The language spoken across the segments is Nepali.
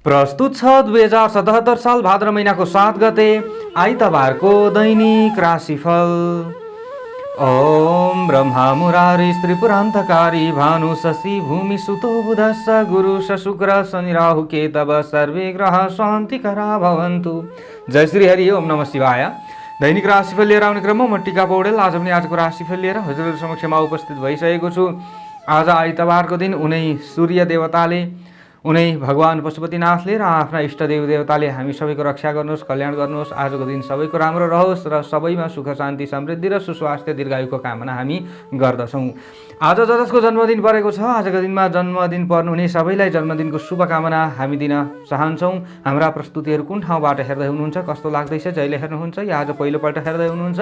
प्रस्तुत छ 2077 साल भाद्र महिनाको 7 गते आइतबारको दैनिक राशिफल। ओम ब्रह्मा मुरारी त्रिपुरान्तकारी भानु शशि भूमि सुतो बुधस्स गुरु शुक्र शनि राहु केतव सर्वे ग्रह शान्तिकरा भवन्तु। जय श्री हरि। ओम नमः शिवाय। दैनिक राशिफल लिएर आउने क्रममा म टिका पौडेल आज पनि आजको राशिफल लिएर हजुरहरु समक्षमा उपस्थित भइसकेको छु। आज आइतबारको दिन उनै सूर्य देवताले उनै भगवान पशुपतिनाथले र आफ्ना इष्टदेव देवताले हामी सबैको रक्षा गर्नुहोस्, कल्याण गर्नुहोस्। आजको दिन सबैको राम्रो रहोस् र सबैमा सुख शान्ति समृद्धि र सुस्वास्थ्य दीर्घायुको कामना हामी गर्दछौँ। आज जसको जन्मदिन परेको छ आजको दिनमा जन्मदिन पर्नुहुने सबैलाई जन्मदिनको शुभकामना हामी दिन चाहन्छौँ। हाम्रा प्रस्तुतिहरू कुन ठाउँबाट हेर्दै हुनुहुन्छ, कस्तो लाग्दैछ, जहिले हेर्नुहुन्छ या आज पहिलोपल्ट हेर्दै हुनुहुन्छ,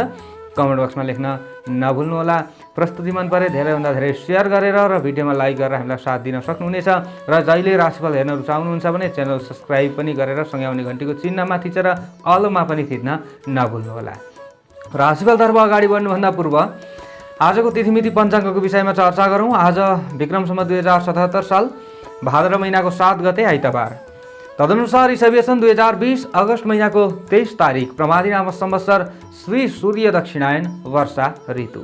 कमेन्ट बक्समा लेख्न नभुल्नुहोला। प्रस्तुति मन परे धेरैभन्दा धेरै सेयर गरेर र भिडियोमा लाइक गरेर हामीलाई साथ दिन सक्नुहुनेछ र जहिले राशिफल हेर्न रुचाउनुहुन्छ भने च्यानल सब्स्क्राइब पनि गरेर सँगै आउने घन्टीको चिन्हमा थिचेर अलमा पनि थिच्न नभुल्नुहोला। राशिफलतर्फ अगाडि बढ्नुभन्दा पूर्व आजको तिथिमिति पञ्चाङ्गको विषयमा चर्चा गरौँ। आज विक्रम सम्वत 2077 साल भाद्र महिनाको 7 गते आइतबार, तदनुसार ईसवी सन् 2020 अगस्त महिनाको 23 तारिक प्रमादी नाम संवत्सर श्री सूर्य दक्षिणायन वर्षा ऋतु।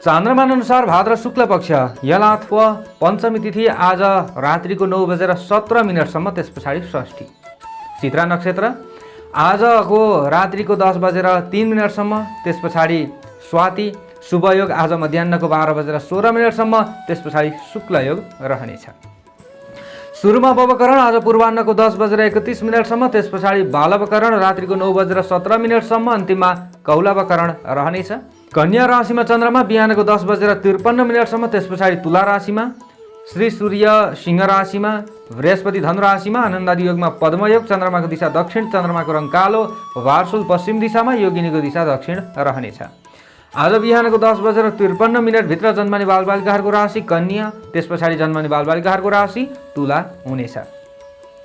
चान्द्रमान अनुसार भाद्र शुक्ल पक्ष यलाथ पञ्चमी तिथि आज रात्रिको 9:17 त्यस पछाडि षष्ठी। चित्रा नक्षत्र आजको रात्रिको 10:03 त्यस पछाडि स्वाति। शुभ योग आज मध्याहको 12:16 त्यस पछाडि शुक्ल योग रहनेछ। सुरुमा बवकरण आज पूर्वाह्नको 10:31 त्यस पछाडि बालवकरण रात्रिको 9:17 अन्तिममा कौलवकरण रहनेछ। कन्या राशिमा चन्द्रमा बिहानको 10:53 त्यस पछाडि तुला राशिमा, श्री सूर्य सिंह राशिमा, बृहस्पति धनु राशिमा, आनन्दादि योगमा पद्मयोग, चन्द्रमाको दिशा दक्षिण, चन्द्रमाको रङ कालो, वार्सुल पश्चिम दिशामा, योगिनीको दिशा दक्षिण रहनेछ। आज बिहानको 10:53 भित्र जन्मने बालबालिकाहरूको राशि कन्या, त्यस पछाडि जन्मने बालबालिकाहरूको राशि तुला हुनेछ।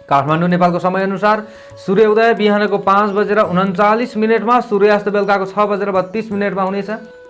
काठमाडौँ नेपालको समयअनुसार सूर्योदय बिहानको 5:39 सूर्यास्त बेलुकाको 6:32 हुनेछ।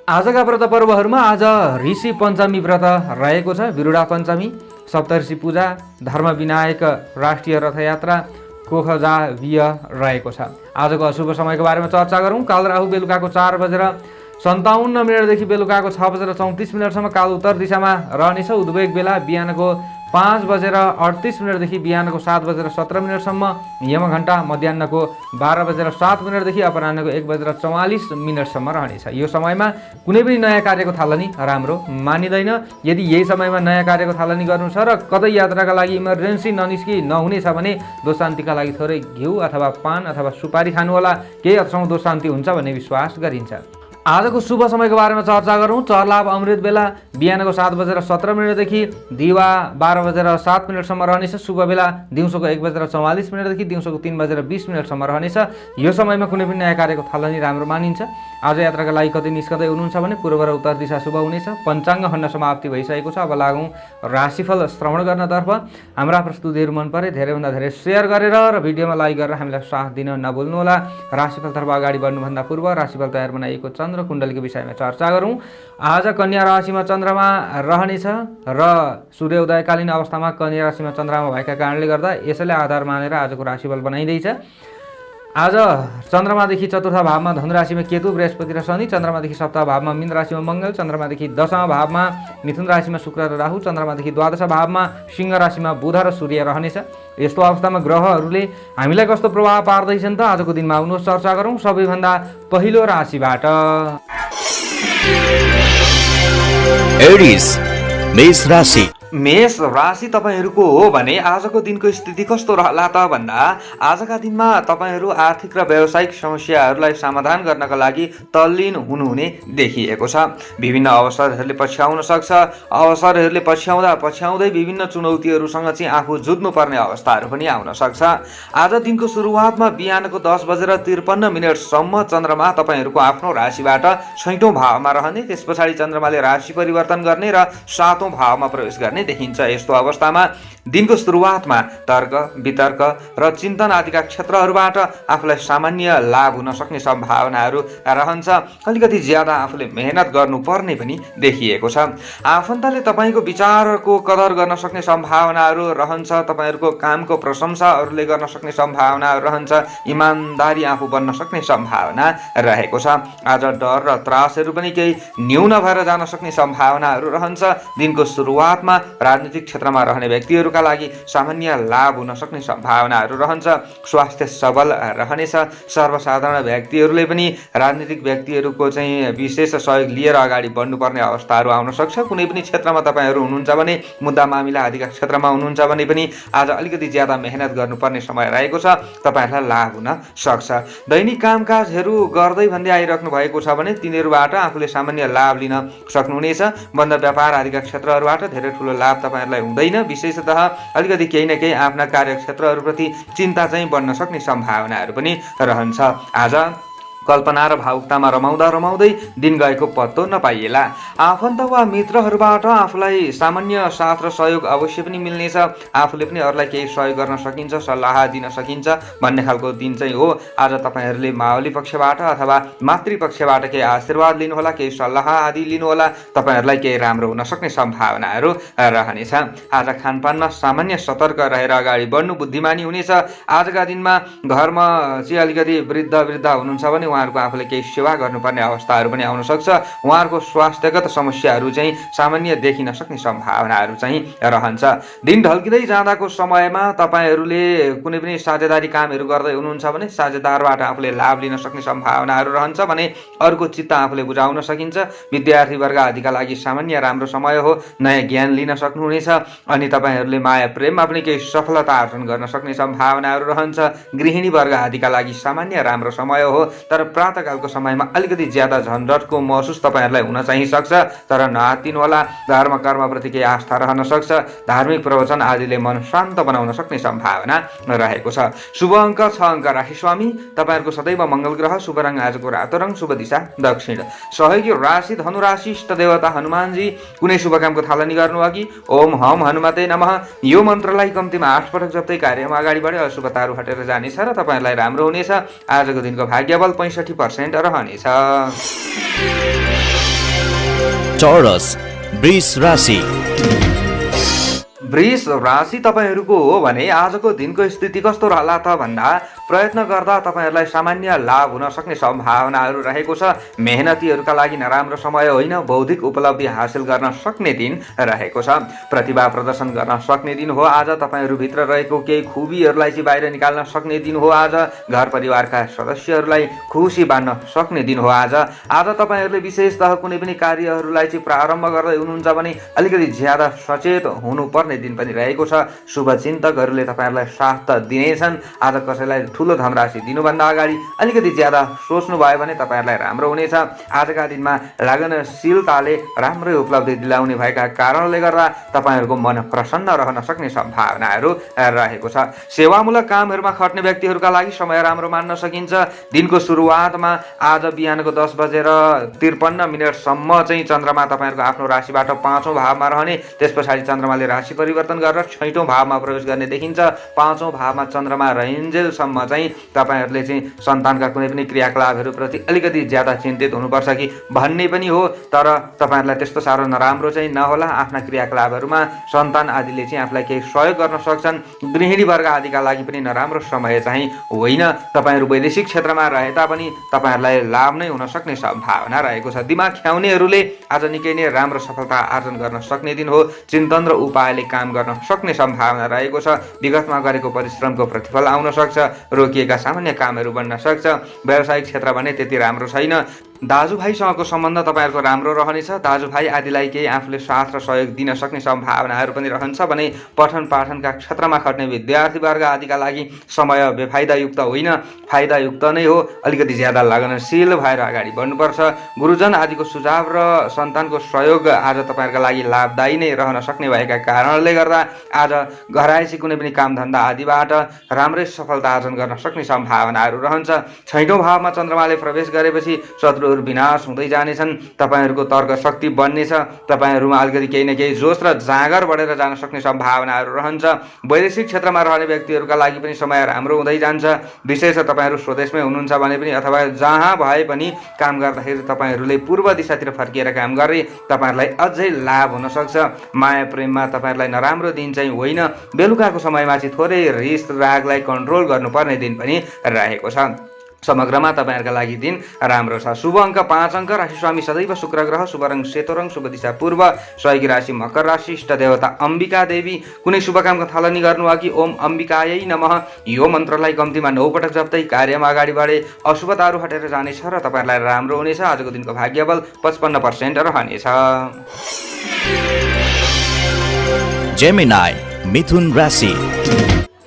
आजका व्रत पर्वहरूमा आज ऋषि पञ्चमी व्रत रहेको छ, बिरुडा पञ्चमी, सप्तऋषि पूजा, धर्म विनायक राष्ट्रिय रथयात्रा, कोखजाविय रहेको छ। आजको अशुभ समयको बारेमा चर्चा गरौँ। काल राहु बेलुकाको 4:57 देखि बेलुकाको 6:34 काल उत्तर दिशामा रहनेछ। उद्वेग बेला बिहानको 5:38 देखि बिहानको 7:17 यमघण्टा मध्याहको 12:07 देखि अपराह्नको 1:44 रहनेछ। यो समयमा कुनै पनि नयाँ कार्यको थालनी राम्रो मानिँदैन। यदि यही समयमा नयाँ कार्यको थालनी गर्नु छ र कतै यात्राका लागि इमर्जेन्सी नहुनेछ भने दोशान्तिका लागि थोरै घिउ अथवा पान अथवा सुपारी खानुहोला। केही हदसम्म दोशान्ति हुन्छ भन्ने विश्वास गरिन्छ। आजको शुभ समयको बारेमा चर्चा गरौँ। चरलाभ अमृत बेला बिहानको 7:17 देखि दिवा 12:07 रहनेछ। शुभ बेला दिउँसोको 1:44 देखि दिउँसोको 3:20 रहनेछ। यो समयमा कुनै पनि नयाँ कार्यको थालनी राम्रो मानिन्छ। आज यात्राका लागि कतै निस्कँदै हुनुहुन्छ भने पूर्व र उत्तर दिशा शुभ हुनेछ। पञ्चाङ्ग खण्ड समाप्ति भइसकेको छ। अब लागौँ राशिफल श्रवण गर्नतर्फ। हाम्रा प्रस्तुतिहरू मन परे धेरैभन्दा धेरै सेयर गरेर र भिडियोमा लाइक गरेर हामीलाई साथ दिन नभुल्नुहोला। राशिफलतर्फ अगाडि बढ्नुभन्दा पूर्व राशिफल तयार बनाइएको चन्द्र कुण्डलीको विषयमा चर्चा गरौँ। आज कन्या राशिमा चन्द्रमा रहनेछ र सूर्योदयकालीन अवस्थामा कन्या राशिमा चन्द्रमा भएका कारणले गर्दा यसैले आधार मानेर आजको राशिफल बनाइँदैछ। आज चन्द्रमादेखि चतुर्थ भावमा धनु राशिमा केतु, बृहस्पति र शनि, चन्द्रमादेखि सप्तम भावमा मीन राशिमा मङ्गल, चन्द्रमादेखि दशम भावमा मिथुन राशिमा शुक्र र राहु, चन्द्रमादेखि द्वादश भावमा सिंह राशिमा बुध र सूर्य रहनेछ। यस्तो अवस्थामा ग्रहहरूले हामीलाई कस्तो प्रभाव पार्दैछन् त आजको दिनमा आउनुहोस् चर्चा गरौँ। सबैभन्दा पहिलो राशिबाट एरिस मेष राशि। मेष राशि तपाईहरूको हो भने आजको दिनको स्थिति कस्तो रहला त भन्दा आजका दिनमा तपाईहरू आर्थिक र व्यावसायिक समस्याहरूलाई समाधान गर्नका लागि तल्लीन हुनुहुने देखिएको छ। विभिन्न अवसरहरूले पछ्याउन सक्छ। अवसरहरूले पछ्याउँदै विभिन्न चुनौतीहरूसँग चाहिँ आफू जुझ्नुपर्ने अवस्थाहरू पनि आउन सक्छ। आज दिनको सुरुवातमा बिहानको 10:53 चन्द्रमा तपाईहरूको आफ्नो राशिबाट 6औं भावमा रहने, त्यस पछाडि चन्द्रमाले राशि परिवर्तन गर्ने र 7औं भावमा प्रवेश गर्ने भने देखिन्छ। यस्तो अवस्थामा दिनको सुरुवातमा तर्क वितर्क र चिन्तन आदिका क्षेत्रहरूबाट आफूलाई सामान्य लाभ हुन सक्ने सम्भावनाहरू रहन्छ। अलिकति ज्यादा आफूले मेहनत गर्नुपर्ने पनि देखिएको छ। आफन्तले तपाईँको विचारको कदर गर्न सक्ने सम्भावनाहरू रहन्छ। तपाईँहरूको कामको प्रशंसा अरूले गर्न सक्ने सम्भावनाहरू रहन्छ। इमान्दारी आफू बन्न सक्ने सम्भावना रहेको छ। आज डर र त्रासहरू पनि केही न्यून भएर जान सक्ने सम्भावनाहरू रहन्छ। दिनको सुरुवातमा राजनीतिक क्षेत्रमा रहने व्यक्तिहरूका लागि सामान्य लाभ हुन सक्ने सम्भावनाहरू रहन्छ। स्वास्थ्य सबल रहनेछ। सर्वसाधारण व्यक्तिहरूले पनि राजनीतिक व्यक्तिहरूको चाहिँ विशेष सहयोग लिएर अगाडि बढ्नुपर्ने अवस्थाहरू आउन सक्छ। कुनै पनि क्षेत्रमा तपाईँहरू हुनुहुन्छ भने, मुद्दा मामिला आदिका क्षेत्रमा हुनुहुन्छ भने पनि आज अलिकति ज्यादा मेहनत गर्नुपर्ने समय रहेको छ। तपाईँहरूलाई लाभ हुन सक्छ। दैनिक कामकाजहरू गर्दै भन्दै आइराख्नु भएको छ भने तिनीहरूबाट आफूले सामान्य लाभ लिन सक्नुहुनेछ। बन्द व्यापार आदिका क्षेत्रहरूबाट धेरै ठुलो लाभ तपाईँहरूलाई हुँदैन। विशेषतः अलिकति केही न केही आफ्ना कार्यक्षेत्रहरूप्रति चिन्ता चाहिँ बढ्न सक्ने सम्भावनाहरू पनि रहन्छ। आज कल्पना र भावुकतामा रमाउँदा रमाउँदै दिन गएको पत्तो नपाइएला। आफन्त वा मित्रहरूबाट आफूलाई सामान्य साथ र सहयोग अवश्य पनि मिल्नेछ। आफूले पनि अरूलाई केही सहयोग गर्न सकिन्छ, सल्लाह दिन सकिन्छ भन्ने खालको दिन चाहिँ हो। आज तपाईँहरूले मावली पक्षबाट अथवा मातृपक्षबाट केही आशीर्वाद लिनुहोला, केही सल्लाह आदि लिनुहोला। तपाईँहरूलाई केही राम्रो हुन सक्ने सम्भावनाहरू रहनेछ। आज खानपानमा सामान्य सतर्क रहेर अगाडि बढ्नु बुद्धिमानी हुनेछ। आजका दिनमा घरमा चाहिँ अलिकति वृद्ध हुनुहुन्छ भने उहाँहरूको आफूले केही सेवा गर्नुपर्ने अवस्थाहरू पनि आउन सक्छ। उहाँहरूको स्वास्थ्यगत समस्याहरू चाहिँ सामान्य देखिन सक्ने सम्भावनाहरू चाहिँ रहन्छ। दिन ढल्किँदै जाँदाको समयमा तपाईँहरूले कुनै पनि साझेदारी कामहरू गर्दै हुनुहुन्छ भने साझेदारबाट आफूले लाभ लिन सक्ने सम्भावनाहरू रहन्छ भने अरूको चित्त आफूले बुझाउन सकिन्छ। विद्यार्थी वर्ग आदिका लागि सामान्य राम्रो समय हो। नयाँ ज्ञान लिन सक्नुहुनेछ अनि तपाईँहरूले माया प्रेममा पनि केही सफलता आर्जन गर्न सक्ने सम्भावनाहरू रहन्छ। गृहिणी वर्ग आदिका लागि सामान्य राम्रो समय हो। तर प्रातःकालको समयमा अलिकति ज्यादा झन्झटको महसुस तपाईँहरूलाई हुन चाहिँ सक्छ। तर नआत्तिनुहोला। धर्म कर्मप्रति केही आस्था रहन सक्छ। धार्मिक प्रवचन आदिले मन शान्त बनाउन सक्ने सम्भावना रहेको छ। शुभ अङ्क 6 अङ्क राशि स्वामी तपाईँहरूको सदैव मङ्गल ग्रह। शुभ रङ आजको रातो रङ, शुभ दिशा दक्षिण। सहयोगी राशि धनु राशि। इष्ट देवता हनुमानजी। कुनै शुभ कामको थालनी गर्नु अघि ओम हम हनुमते नमः यो मन्त्रलाई कम्तीमा 8 पटक जप्दै कार्यमा अगाडि बढे अशुभताहरू हटेर जानेछ र तपाईँहरूलाई राम्रो हुनेछ। आजको दिनको भाग्यबल 65% रहनेछ। टोरस वृष राशि। वृष राशि तपाईँहरूको हो भने आजको दिनको स्थिति कस्तो रहला त भन्दा प्रयत्न गर्दा तपाईँहरूलाई सामान्य लाभ हुन सक्ने सम्भावनाहरू रहेको छ। मेहनतीहरूका लागि नराम्रो समय होइन। बौद्धिक उपलब्धि हासिल गर्न सक्ने दिन रहेको छ। प्रतिभा प्रदर्शन गर्न सक्ने दिन हो। आज तपाईँहरूभित्र रहेको केही खुबीहरूलाई चाहिँ बाहिर निकाल्न सक्ने दिन हो। आज घर परिवारका सदस्यहरूलाई खुसी बाँड्न सक्ने दिन हो। आज तपाईँहरूले विशेषतः कुनै पनि कार्यहरूलाई चाहिँ प्रारम्भ गर्दै हुनुहुन्छ भने अलिकति ज्यादा सचेत हुनुपर्ने दिन पनि रहेको छ। शुभचिन्तकहरूले तपाईँहरूलाई साथ त दिनेछन्। आज कसैलाई ठुलो धनराशि दिनुभन्दा अगाडि अलिकति ज्यादा सोच्नु भयो भने तपाईँहरूलाई राम्रो हुनेछ। आजका दिनमा लगनशीलताले राम्रै उपलब्धि दिलाउने भएका कारणले गर्दा तपाईँहरूको मन प्रसन्न रहन सक्ने सम्भावनाहरू रहेको छ। सेवामूलक कामहरूमा खट्ने व्यक्तिहरूका लागि समय राम्रो मान्न सकिन्छ। दिनको सुरुवातमा आज बिहानको 10:53 चाहिँ चन्द्रमा तपाईँहरूको आफ्नो राशिबाट 5औं भावमा रहने, त्यस पछाडि चन्द्रमाले राशि परिवर्तन गरेर 6औं भावमा प्रवेश गर्ने देखिन्छ। 5औं भावमा चन्द्रमा रहन्जेलसम्म चाहिँ तपाईँहरूले चाहिँ सन्तानका कुनै पनि क्रियाकलापहरूप्रति अलिकति ज्यादा चिन्तित हुनुपर्छ कि भन्ने पनि हो। तर तपाईँहरूलाई त्यस्तो साह्रो नराम्रो चाहिँ नहोला। आफ्ना क्रियाकलापहरूमा सन्तान आदिले चाहिँ आफूलाई केही सहयोग गर्न सक्छन्। गृहिणी वर्ग आदिका लागि पनि नराम्रो समय चाहिँ होइन। तपाईँहरू वैदेशिक क्षेत्रमा रहे तापनि तपाईँहरूलाई लाभ नै हुन सक्ने सम्भावना रहेको छ। दिमाग ख्याउनेहरूले आज निकै नै राम्रो सफलता आर्जन गर्न सक्ने दिन हो। चिन्तन र उपायले काम गर्न सक्ने सम्भावना रहेको छ। विगतमा गरेको परिश्रमको प्रतिफल आउन सक्छ। रोकिएका सामान्य कामहरू बन्न सक्छ। व्यावसायिक क्षेत्र भने त्यति राम्रो छैन। दाजुभाइसँगको सम्बन्ध तपाईँहरूको राम्रो रहनेछ। दाजुभाइ आदिलाई केही आफूले साथ र सहयोग दिन सक्ने सम्भावनाहरू पनि रहन्छ भने पठन पाठनका क्षेत्रमा खट्ने विद्यार्थी वर्ग आदिका लागि समय बेफाइदायुक्त होइन, फाइदायुक्त नै हो। अलिकति ज्यादा लगनशील भएर अगाडि बढ्नुपर्छ। गुरुजन आदिको सुझाव र सन्तानको सहयोग आज तपाईँहरूका लागि लाभदायी नै रहन सक्ने भएका कारणले गर्दा आज घरायसी कुनै पनि कामधन्दा आदिबाट राम्रै सफलता आर्जन गर्न सक्ने सम्भावनाहरू रहन्छ। 6औं भावमा चन्द्रमाले प्रवेश गरेपछि शत्रु शत्रुहरू विनाश हुँदै जानेछन्। तपाईँहरूको तर्क शक्ति बढ्नेछ। तपाईँहरूमा अलिकति केही न केही जोस र जाँगर बढेर जान सक्ने सम्भावनाहरू रहन्छ। वैदेशिक क्षेत्रमा रहने व्यक्तिहरूका लागि पनि समय राम्रो हुँदै जान्छ। विशेष तपाईँहरू स्वदेशमै हुनुहुन्छ भने पनि अथवा जहाँ भए पनि काम गर्दाखेरि तपाईँहरूले पूर्व दिशातिर फर्किएर काम गरे तपाईँहरूलाई अझै लाभ हुन सक्छ। माया प्रेममा तपाईँहरूलाई नराम्रो दिन चाहिँ होइन। बेलुकाको समयमा चाहिँ थोरै रिस रागलाई कन्ट्रोल गर्नुपर्ने दिन पनि रहेको छ। समग्रमा तपाईँहरूका लागि दिन राम्रो छ। शुभ अङ्क 5 अङ्क। राशि स्वामी सदैव शुक्र ग्रह। शुभ रङ सेतो रङ। शुभ दिशा पूर्व। सहयोगी राशि मकर राशि। इष्ट देवता अम्बिका देवी। कुनै शुभ कामको थालनी गर्नु अघि ओम अम्बिकायै नमः यो मन्त्रलाई कम्तीमा 9 पटक जप्दै कार्यमा अगाडि बढे अशुभताहरू हटेर जानेछ र तपाईँहरूलाई राम्रो हुनेछ। आजको दिनको भाग्यबल 55% रहनेछ। जेमिनाई मिथुन राशि।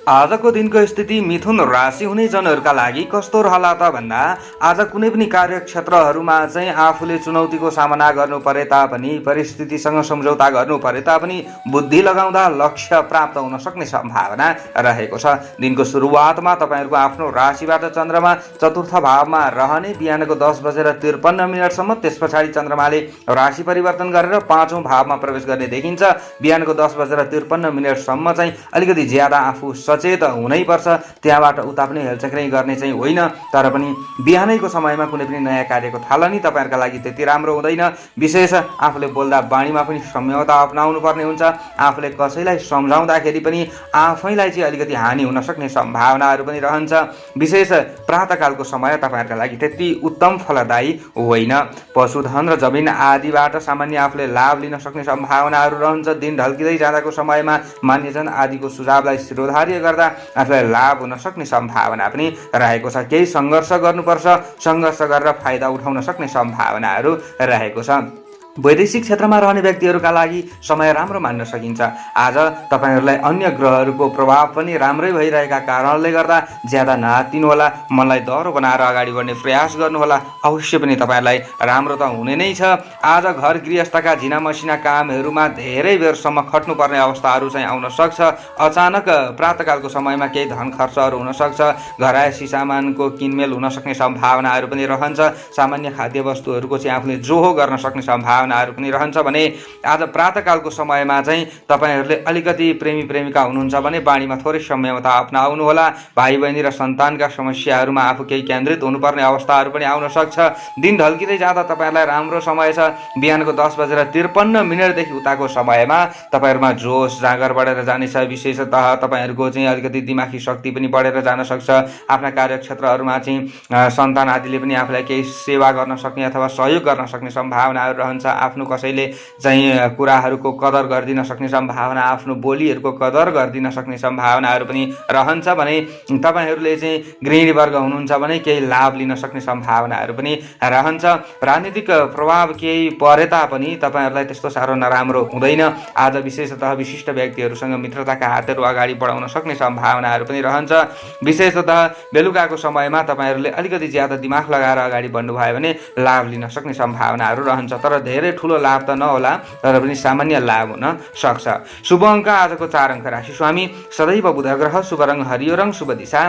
आजको दिनको स्थिति मिथुन राशि हुने जनहरूका लागि कस्तो रहला त भन्दा आज कुनै पनि कार्यक्षेत्रहरूमा चाहिँ आफूले चुनौतीको सामना गर्नु परे तापनि, परिस्थितिसँग सम्झौता गर्नु परे तापनि बुद्धि लगाउँदा लक्ष्य प्राप्त हुन सक्ने सम्भावना रहेको छ। दिनको सुरुवातमा तपाईँहरूको आफ्नो राशिबाट चन्द्रमा चतुर्थ भावमा रहने बिहानको 10:53 त्यस पछाडि चन्द्रमाले राशि परिवर्तन गरेर 5औं भावमा प्रवेश गर्ने देखिन्छ। बिहानको 10:53 चाहिँ अलिकति ज्यादा आफू सचेत हुनैपर्छ। त्यहाँबाट उता पनि हेलचक्रै गर्ने चाहिँ होइन। तर पनि बिहानैको समयमा कुनै पनि नयाँ कार्यको थालनी तपाईँहरूका लागि त्यति राम्रो हुँदैन। विशेष आफूले बोल्दा बाणीमा पनि संयमता अपनाउनु पर्ने हुन्छ। आफूले कसैलाई सम्झाउँदाखेरि पनि आफैलाई चाहिँ अलिकति हानि हुन सक्ने सम्भावनाहरू पनि रहन्छ। विशेष प्रातःकालको समय तपाईँहरूका लागि त्यति उत्तम फलदायी होइन। पशुधन र जमिन आदिबाट सामान्य आफूले लाभ लिन सक्ने सम्भावनाहरू रहन्छ। दिन ढल्किँदै जाँदाको समयमा मान्यजन आदिको सुझावलाई शिरोधार्य गर्दा आफूलाई लाभ हुन सक्ने सम्भावना पनि रहेको छ। केही सङ्घर्ष गर्नुपर्छ। सङ्घर्ष गरेर फाइदा उठाउन सक्ने सम्भावनाहरू रहेको छ। वैदेशिक क्षेत्रमा रहने व्यक्तिहरूका लागि समय राम्रो मान्न सकिन्छ। आज तपाईँहरूलाई अन्य ग्रहहरूको प्रभाव पनि राम्रै भइरहेका कारणले गर्दा ज्यादा नआत्तिनुहोला। मनलाई दह्रो बनाएर अगाडि बढ्ने प्रयास गर्नुहोला। अवश्य पनि तपाईँहरूलाई राम्रो त हुने नै छ। आज घर गृहस्थका झिना मसिना कामहरूमा धेरै बेरसम्म खट्नुपर्ने अवस्थाहरू चाहिँ आउन सक्छ। अचानक प्रातःकालको समयमा केही धन खर्चहरू हुनसक्छ। घरायसी सामानको किनमेल हुन सक्ने सम्भावनाहरू पनि रहन्छ। सामान्य खाद्य वस्तुहरूको चाहिँ आफूले जोहो गर्न सक्ने सम्भावनाहरू पनि रहन्छ भने आज प्रातःकालको समयमा चाहिँ तपाईँहरूले अलिकति प्रेमी प्रेमिका हुनुहुन्छ भने बाणीमा थोरै संयमता अपनाउनु होला। भाइ बहिनी र सन्तानका समस्याहरूमा आफू केही केन्द्रित हुनुपर्ने अवस्थाहरू पनि आउन सक्छ। दिन ढल्किँदै जाँदा तपाईँहरूलाई राम्रो समय छ। बिहानको 10:53 उताको समयमा तपाईँहरूमा जोस जाँगर बढेर जानेछ। विशेषतः तपाईँहरूको चाहिँ अलिकति दिमागी शक्ति पनि बढेर जान सक्छ। आफ्ना कार्यक्षेत्रहरूमा चाहिँ सन्तान आदिले पनि आफूलाई केही सेवा गर्न सक्ने अथवा सहयोग गर्न सक्ने सम्भावनाहरू रहन्छ। आफ्नो कसैले चाहिँ कुराहरूको कदर गरिदिन सक्ने सम्भावना, आफ्नो बोलीहरूको कदर गरिदिन सक्ने सम्भावनाहरू पनि रहन्छ भने तपाईँहरूले चाहिँ गृहिणी वर्ग हुनुहुन्छ भने केही लाभ लिन सक्ने सम्भावनाहरू पनि रहन्छ। राजनीतिक प्रभाव केही परे तापनि तपाईँहरूलाई त्यस्तो साह्रो नराम्रो हुँदैन। आज विशेषतः विशिष्ट व्यक्तिहरूसँग मित्रताका हातहरू अगाडि बढाउन सक्ने सम्भावनाहरू पनि रहन्छ। विशेषतः बेलुकाको समयमा तपाईँहरूले अलिकति ज्यादा दिमाग लगाएर अगाडि बढ्नुभयो भने लाभ लिन सक्ने सम्भावनाहरू रहन्छ। तर धेरै ठुलो लाभ त नहोला, तर पनि सामान्य लाभ हुन सक्छ। शुभ अङ्क आजको 4 अङ्क। राशि स्वामी सदैव बुध ग्रह। शुभ रङ हरियो रङ। शुभ दिशा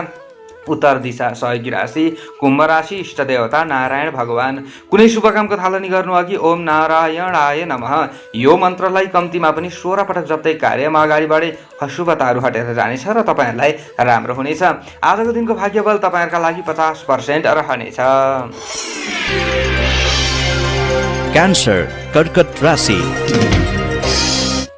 उत्तर दिशा। सहयोगी राशि कुम्भ राशि। इष्ट देवता नारायण भगवान। कुनै शुभ कामको थालनी गर्नु अघि ओम नारायणाय नमः यो मन्त्रलाई कम्तीमा पनि 16 पटक जप्दै कार्यमा अगाडि बढे अशुभताहरू हटेर जानेछ र तपाईँहरूलाई राम्रो हुनेछ। आजको दिनको भाग्यबल तपाईँहरूका लागि 50% रहनेछ। क्यान्सर कर्कट राशि।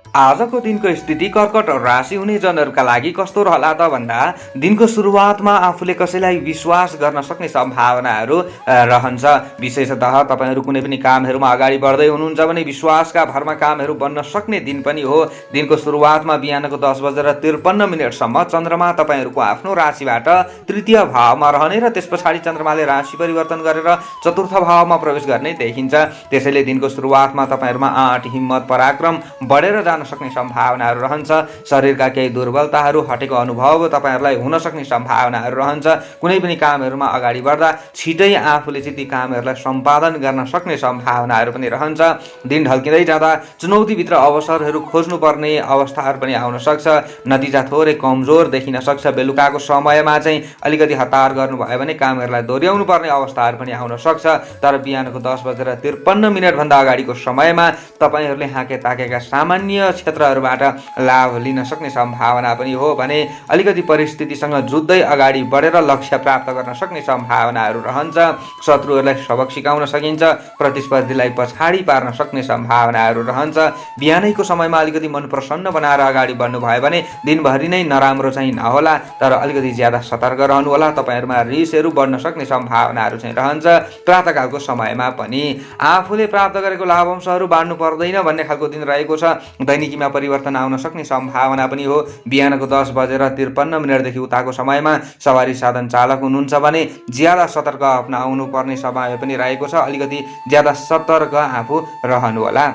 आजको दिनको स्थिति कर्कट राशि हुने जनहरूका लागि कस्तो रहला त भन्दा दिनको सुरुवातमा आफूले कसैलाई विश्वास गर्न सक्ने सम्भावनाहरू रहन्छ। विशेषतः तपाईँहरू कुनै पनि कामहरूमा अगाडि बढ्दै हुनुहुन्छ भने विश्वासका भरमा कामहरू बन्न सक्ने दिन पनि हो। दिनको सुरुवातमा बिहानको 10:53 चन्द्रमा तपाईँहरूको आफ्नो राशिबाट तृतीय भावमा रहने र त्यस पछाडि चन्द्रमाले राशि परिवर्तन गरेर चतुर्थ भावमा प्रवेश गर्ने देखिन्छ। त्यसैले दिनको सुरुवातमा तपाईँहरूमा आँट हिम्मत पराक्रम बढेर जान सक्ने सम्भावनाहरू रहन्छ। शरीरका केही दुर्बलताहरू हटेको अनुभव तपाईँहरूलाई हुन सक्ने सम्भावनाहरू रहन्छ। कुनै पनि कामहरूमा अगाडि बढ्दा छिटै आफूले चाहिँ ती कामहरूलाई सम्पादन गर्न सक्ने सम्भावनाहरू पनि रहन्छ। दिन ढल्किँदै जाँदा चुनौतीभित्र अवसरहरू खोज्नुपर्ने अवस्थाहरू पनि आउन सक्छ। नतिजा थोरै कमजोर देखिन सक्छ। बेलुकाको समयमा चाहिँ अलिकति हतार गर्नुभयो भने कामहरूलाई दोहोऱ्याउनु पर्ने अवस्थाहरू पनि आउन सक्छ। तर बिहानको 10:53 भन्दा अगाडिको समयमा तपाईँहरूले हाके ताकेका सामान्य क्षेत्रहरूबाट लाभ लिन सक्ने सम्भावना पनि हो भने अलिकति परिस्थितिसँग जुझ्दै अगाडि बढेर लक्ष्य प्राप्त गर्न सक्ने सम्भावनाहरू रहन्छ। शत्रुहरूलाई सबक सिकाउन सकिन्छ। प्रतिस्पर्धीलाई पछाडि पार्न सक्ने सम्भावनाहरू रहन्छ। बिहानैको समयमा अलिकति मन प्रसन्न बनाएर अगाडि बढ्नुभयो भने दिनभरि नै नराम्रो चाहिँ नहोला, तर अलिकति ज्यादा सतर्क रहनुहोला। तपाईँहरूमा रिसहरू बढ्न सक्ने सम्भावनाहरू चाहिँ रहन्छ। प्रातःकालको समयमा पनि आफूले प्राप्त गरेको लाभांशहरू बाँड्नु पर्दैन भन्ने खालको दिन रहेको छ। दैनिकीमा परिवर्तन आउन सक्ने सम्भावना पनि हो। बिहानको 10:53 देखि उताको समयमा सवारी साधन चालक हुनुहुन्छ भने ज्यादा सतर्क अपनाउनु पर्ने समय पनि रहेको छ। अलिकति ज्यादा सतर्क आफू रहनुहोला।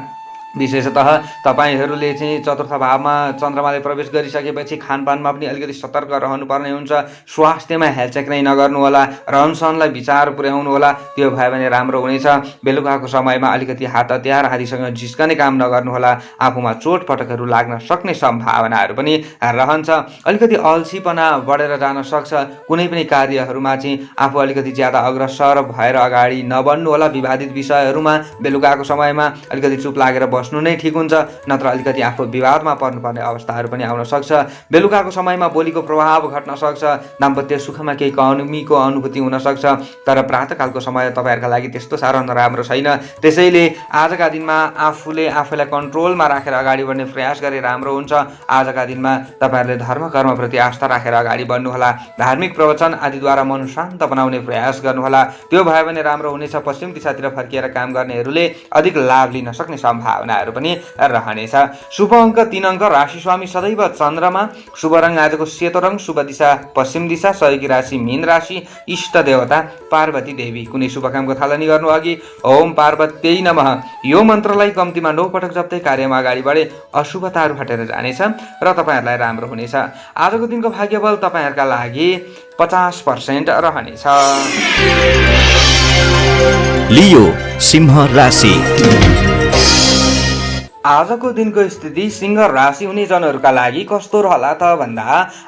विशेषतः तपाईँहरूले चाहिँ चतुर्थ भावमा चन्द्रमाले प्रवेश गरिसकेपछि खानपानमा पनि अलिकति सतर्क रहनुपर्ने हुन्छ। स्वास्थ्यमा हेलचेक नै नगर्नुहोला। रहनसहनलाई विचार पुर्याउनुहोला। त्यो भयो भने राम्रो हुनेछ। बेलुकाको समयमा अलिकति हात हतियार आदिसँग जिस्कने काम नगर्नुहोला। आफूमा चोटपटकहरू लाग्न सक्ने सम्भावनाहरू पनि रहन्छ। अलिकति अल्छीपना बढेर जान सक्छ। कुनै पनि कार्यहरूमा चाहिँ आफू अलिकति ज्यादा अग्रसर भएर अगाडि नबढ्नुहोला। विवादित विषयहरूमा बेलुकाको समयमा अलिकति चुप लागेर बस्नु नै ठिक हुन्छ, नत्र अलिकति आफू विवादमा पर्नुपर्ने अवस्थाहरू पनि आउन सक्छ। बेलुकाको समयमा बोलीको प्रभाव घट्न सक्छ। दाम्पत्य सुखमा केही कमीको अनुभूति हुन सक्छ। तर प्रातःकालको समय तपाईँहरूका लागि त्यस्तो साह्रो नराम्रो छैन। त्यसैले आजका दिनमा आफूले आफूलाई कन्ट्रोलमा राखेर अगाडि बढ्ने प्रयास गरे राम्रो हुन्छ। आजका दिनमा तपाईँहरूले धर्म कर्मप्रति आस्था राखेर अगाडि बढ्नुहोला। धार्मिक प्रवचन आदिद्वारा मन शान्त बनाउने प्रयास गर्नुहोला। त्यो भयो भने राम्रो हुनेछ। पश्चिम दिशातिर फर्किएर काम गर्नेहरूले अधिक लाभ लिन सक्ने सम्भावनाहरू पनि रहनेछ। शुभ अङ्क 3 अङ्क। राशि स्वामी सदैव चन्द्रमा। शुभ रङ आजको सेतो रङ। शुभ दिशा पश्चिम दिशा। सहयोगी राशि मीन राशि। इष्ट देवता पार्वती देवी। कुनै शुभ कामको थालनी गर्नु अघि ओम पार्वत्यै नमः यो मन्त्रलाई कम्तीमा 9 पटक जप्दै कार्यमा अगाडि बढे अशुभताहरू हटेर जानेछ र तपाईँहरूलाई राम्रो हुनेछ। आजको दिनको भाग्यबल तपाईँहरूका लागि 50% रहनेछ। लियो सिंह राशि। आजको दिनको स्थिति सिंह राशि हुने जनहरूका लागि कस्तो रहला त भन्दा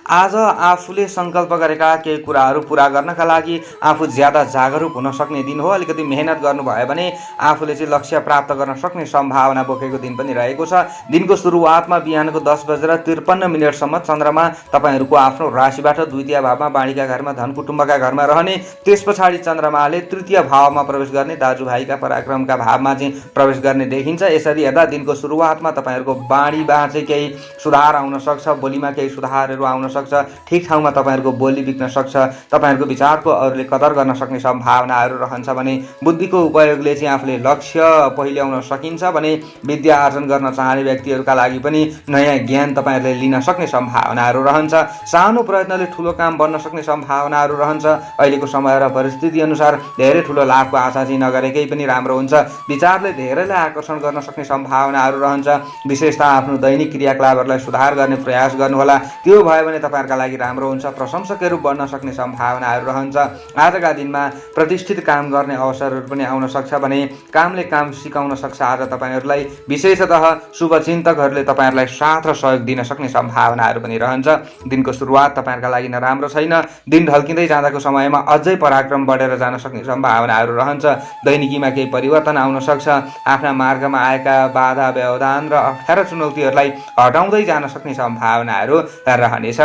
आज आफूले सङ्कल्प गरेका केही कुराहरू पुरा गर्नका लागि आफू ज्यादा जागरुक हुन सक्ने दिन हो। अलिकति मेहनत गर्नुभयो भने आफूले चाहिँ लक्ष्य प्राप्त गर्न सक्ने सम्भावना बोकेको दिन पनि रहेको छ। दिनको सुरुवातमा बिहानको 10:53 चन्द्रमा तपाईँहरूको आफ्नो राशिबाट द्वितीय भावमा बाढीका घरमा धन कुटुम्बका घरमा रहने, त्यस पछाडि चन्द्रमाले तृतीय भावमा प्रवेश गर्ने, दाजुभाइका पराक्रमका भावमा चाहिँ प्रवेश गर्ने देखिन्छ। यसरी हेर्दा दिनको सुरुवातमा तपाईँहरूको बाढीमा चाहिँ केही सुधार आउन सक्छ। बोलीमा केही सुधारहरू आउन सक्छ। ठिक ठाउँमा तपाईँहरूको बोली बिग्न सक्छ। तपाईँहरूको विचारको अरूले कदर गर्न सक्ने सम्भावनाहरू रहन्छ भने बुद्धिको उपयोगले चाहिँ आफूले लक्ष्य पहिल्याउन सकिन्छ भने विद्या आर्जन गर्न चाहने व्यक्तिहरूका लागि पनि नयाँ ज्ञान तपाईँहरूले लिन सक्ने सम्भावनाहरू रहन्छ। सानो प्रयत्नले ठुलो काम बन्न सक्ने सम्भावनाहरू रहन्छ। अहिलेको समय र परिस्थिति अनुसार धेरै ठुलो लाभको आशा चाहिँ नगरेकै पनि राम्रो हुन्छ। विचारले धेरैलाई आकर्षण गर्न सक्ने सम्भावनाहरू रहन्छ। विशेषतः आफ्नो दैनिक क्रियाकलापहरूलाई सुधार गर्ने प्रयास गर्नुहोला। त्यो भयो भने तपाईँहरूका लागि राम्रो हुन्छ। प्रशंसकहरू बन्न सक्ने सम्भावनाहरू रहन्छ। आजका दिनमा प्रतिष्ठित काम गर्ने अवसरहरू पनि आउन सक्छ भने कामले काम सिकाउन सक्छ। आज तपाईँहरूलाई विशेषतः शुभचिन्तकहरूले तपाईँहरूलाई साथ र सहयोग दिन सक्ने सम्भावनाहरू पनि रहन्छ। दिनको सुरुवात तपाईँहरूका लागि नराम्रो छैन। दिन ढल्किँदै जाँदाको समयमा अझै पराक्रम बढेर जान सक्ने सम्भावनाहरू रहन्छ। दैनिकीमा केही परिवर्तन आउन सक्छ। आफ्ना मार्गमा आएका बाधा व्यवधान र अप्ठ्यारा चुनौतीहरूलाई हटाउँदै जान सक्ने सम्भावनाहरू रहनेछ।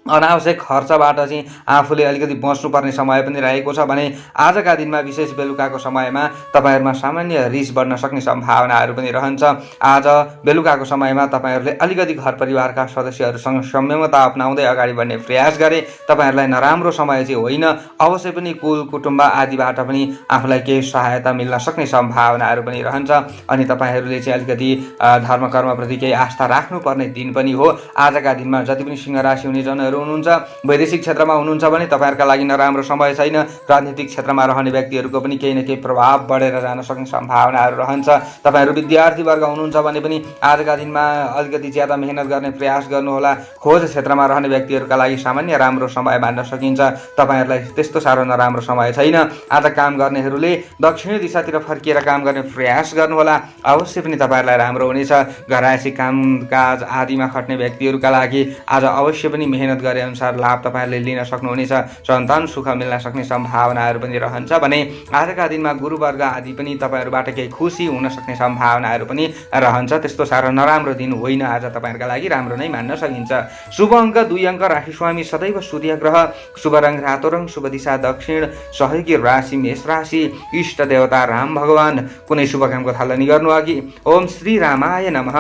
अनावश्यक खर्चबाट चाहिँ आफूले अलिकति बच्नुपर्ने समय पनि रहेको छ भने आजका दिनमा विशेष बेलुकाको समयमा तपाईँहरूमा सामान्य रिस बढ्न सक्ने सम्भावनाहरू पनि रहन्छ। आज बेलुकाको समयमा तपाईँहरूले अलिकति घर परिवारका सदस्यहरूसँग संयमता अपनाउँदै अगाडि बढ्ने प्रयास गरे तपाईँहरूलाई नराम्रो समय चाहिँ होइन। अवश्य पनि कुल कुटुम्ब आदिबाट पनि आफूलाई केही सहायता मिल्न सक्ने सम्भावनाहरू पनि रहन्छ। अनि तपाईँहरूले चाहिँ अलिकति धर्म कर्मप्रति केही आस्था राख्नुपर्ने दिन पनि हो। आजका दिनमा जति पनि सिंह राशि हुने जनहरू तपाईँहरू हुनुहुन्छ। वैदेशिक क्षेत्रमा हुनुहुन्छ भने तपाईँहरूका लागि नराम्रो समय छैन। राजनीतिक क्षेत्रमा रहने व्यक्तिहरूको पनि केही न केही प्रभाव बढेर जान सक्ने सम्भावनाहरू रहन्छ। तपाईँहरू विद्यार्थी वर्ग हुनुहुन्छ भने पनि आजका दिनमा अलिकति ज्यादा मेहनत गर्ने प्रयास गर्नुहोला। खोज क्षेत्रमा रहने व्यक्तिहरूका लागि सामान्य राम्रो समय मान्न सकिन्छ। तपाईँहरूलाई त्यस्तो साह्रो नराम्रो समय छैन। आज काम गर्नेहरूले दक्षिण दिशातिर फर्किएर काम गर्ने प्रयास गर्नुहोला, अवश्य पनि तपाईँहरूलाई राम्रो हुनेछ। घरायसी कामकाज आदिमा खट्ने व्यक्तिहरूका लागि आज अवश्य पनि मेहनत गरे अनुसार लाभ तपाईँहरूले लिन सक्नुहुनेछ। सन्तान सुख मिल्न सक्ने सम्भावनाहरू पनि रहन्छ भने आजका दिनमा गुरुवर्ग आदि पनि तपाईँहरूबाट केही खुसी हुन सक्ने सम्भावनाहरू पनि रहन्छ। त्यस्तो साह्रो नराम्रो दिन होइन, आज तपाईँहरूका लागि राम्रो नै मान्न सकिन्छ। शुभ अङ्क 2 अङ्क, राशि स्वामी सदैव सूर्य ग्रह, शुभ रङ रातो रङ, शुभ दिशा दक्षिण, सहयोगी राशि मेष राशि, इष्ट देवता राम भगवान। कुनै शुभ कामको थालनी गर्नु अघि ओम श्री रामाय नमः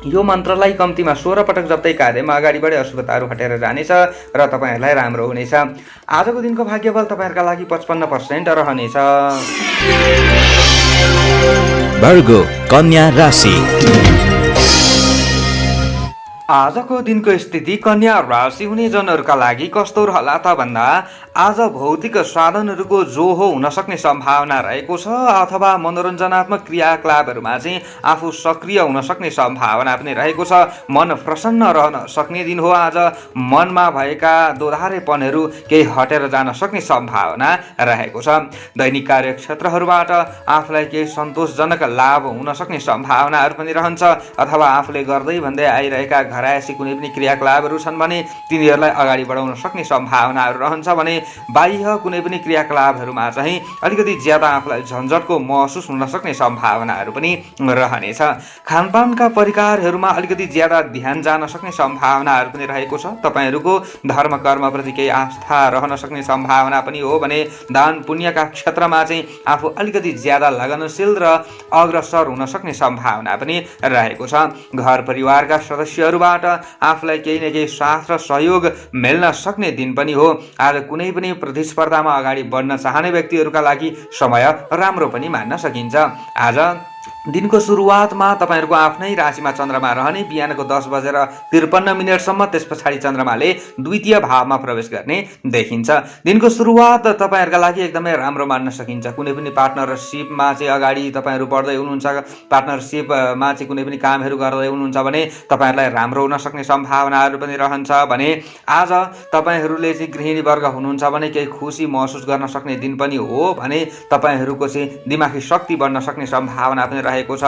यो मन्त्रलाई कम्तीमा 16 पटक जप्दै कार्यमा अगाडि बढे अशुभताहरू हटेर जानेछ र तपाईँहरूलाई राम्रो हुनेछ। आजको दिनको भाग्यबल तपाईँहरूका लागि 55% रहनेछ। भर्गो कन्या राशि। आजको दिनको स्थिति कन्या राशि हुने जनहरूका लागि कस्तो रहला त भन्दा आज भौतिक साधनहरूको जो हो हुन सक्ने सम्भावना रहेको छ, अथवा मनोरञ्जनात्मक क्रियाकलापहरूमा चाहिँ आफू सक्रिय हुन सक्ने सम्भावना पनि रहेको छ। मन प्रसन्न रहन सक्ने दिन हो आज। मनमा भएका दोधारेपनहरू केही हटेर जान सक्ने सम्भावना रहेको छ। दैनिक कार्यक्षेत्रहरूबाट आफूलाई केही सन्तोषजनक लाभ हुन सक्ने सम्भावनाहरू पनि रहन्छ, अथवा आफूले गर्दै भन्दै आइरहेका घरायसी कुनै पनि क्रियाकलापहरू छन् भने तिनीहरूलाई अगाडि बढाउन सक्ने सम्भावनाहरू रहन्छ भने बाह्य कुनै पनि क्रियाकलापहरूमा चाहिँ अलिकति ज्यादा आफूलाई झन्झटको महसुस हुन सक्ने सम्भावनाहरू पनि रहनेछ। खानपानका परिकारहरूमा अलिकति ज्यादा ध्यान जान सक्ने सम्भावनाहरू पनि रहेको छ। तपाईँहरूको धर्म कर्मप्रति केही आस्था रहन सक्ने सम्भावना पनि हो भने दान पुण्यका क्षेत्रमा चाहिँ आफू अलिकति ज्यादा लगनशील र अग्रसर हुन सक्ने सम्भावना पनि रहेको छ। घर परिवारका सदस्यहरूबाट आफूलाई केही न केही साथ र सहयोग मिल्न सक्ने दिन पनि हो। आज कुनै पनि प्रतिस्पर्धामा अगाडि बढ्न चाहने व्यक्तिहरूका लागि समय राम्रो पनि मान्न सकिन्छ। आज दिनको सुरुवातमा तपाईँहरूको आफ्नै राशिमा चन्द्रमा रहने, बिहानको 10:53 त्यस पछाडि चन्द्रमाले द्वितीय भावमा प्रवेश गर्ने देखिन्छ। दिनको सुरुवात तपाईँहरूका लागि एकदमै राम्रो मान्न सकिन्छ। कुनै पनि पार्टनरसिपमा चाहिँ अगाडि तपाईँहरू बढ्दै हुनुहुन्छ, पार्टनरसिपमा चाहिँ कुनै पनि कामहरू गर्दै हुनुहुन्छ भने तपाईँहरूलाई राम्रो हुन सक्ने सम्भावनाहरू पनि रहन्छ भने आज तपाईँहरूले चाहिँ गृहिणी वर्ग हुनुहुन्छ भने केही खुसी महसुस गर्न सक्ने दिन पनि हो भने तपाईँहरूको चाहिँ दिमागी शक्ति बढ्न सक्ने सम्भावना पनि रहेको छ।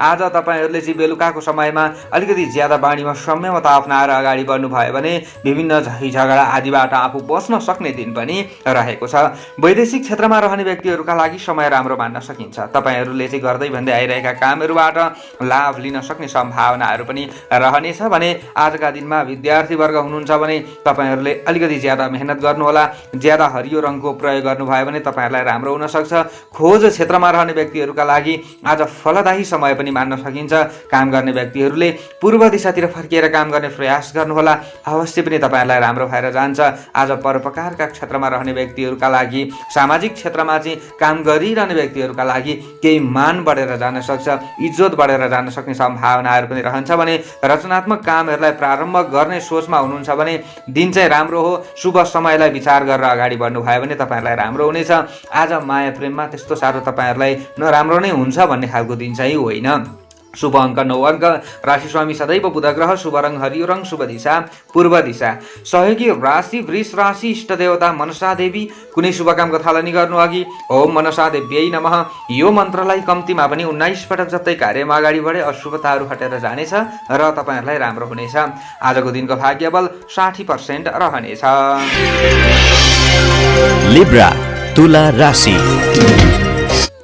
आज तपाईँहरूले चाहिँ बेलुकाको समयमा अलिकति ज्यादा बाणीमा संयमता अपनाएर अगाडि बढ्नु भयो भने विभिन्न झैझगडा आदिबाट आफू बच्न सक्ने दिन पनि रहेको छ। वैदेशिक क्षेत्रमा रहने व्यक्तिहरूका लागि समय राम्रो मान्न सकिन्छ। तपाईँहरूले चाहिँ गर्दै भन्दै आइरहेका कामहरूबाट लाभ लिन सक्ने सम्भावनाहरू पनि रहनेछ भने आजका दिनमा विद्यार्थी वर्ग हुनुहुन्छ भने तपाईँहरूले अलिकति ज्यादा मेहनत गर्नुहोला। ज्यादा हरियो रङको प्रयोग गर्नुभयो भने तपाईँहरूलाई राम्रो हुन सक्छ। खोज क्षेत्रमा रहने व्यक्तिहरूका लागि आज फलदायी समय पनि मान्न सकिन्छ। काम गर्ने व्यक्तिहरूले पूर्व दिशातिर फर्किएर काम गर्ने प्रयास गर्नुहोला, अवश्य पनि तपाईँहरूलाई राम्रो भएर जान्छ। आज परोपकारका क्षेत्रमा रहने व्यक्तिहरूका लागि, सामाजिक क्षेत्रमा चाहिँ काम गरिरहने व्यक्तिहरूका लागि केही मान बढेर जान सक्छ, इज्जत बढेर जान सक्ने सम्भावनाहरू पनि रहन्छ भने रचनात्मक कामहरूलाई प्रारम्भ गर्ने सोचमा हुनुहुन्छ भने दिन चाहिँ राम्रो हो। शुभ समयलाई विचार गरेर अगाडि बढ्नुभयो भने तपाईँहरूलाई राम्रो हुनेछ। आज माया प्रेममा त्यस्तो साह्रो तपाईँहरूलाई नराम्रो नै हुन्छ भन्ने खालको दिन चाहिँ होइन। शुभ अङ्क 9 अङ्क, राशि स्वामी सदैव बुध ग्रह, शुभ रङ हरियो रङ, शुभ दिशा पूर्व दिशा, सहयोगी राशि वृष राशि, इष्ट देवता मनसा देवी। कुनै शुभ कामको थालनी गर्नु अघि ओम मनसा देव्यै नमः यो मन्त्रलाई कम्तीमा पनि 19 पटक जप्दै कार्यमा अगाडि बढे अशुभताहरू हटेर जानेछ र तपाईँहरूलाई राम्रो हुनेछ। आजको दिनको भाग्यबल 60% रहनेछ। लिब्रा तुला राशि।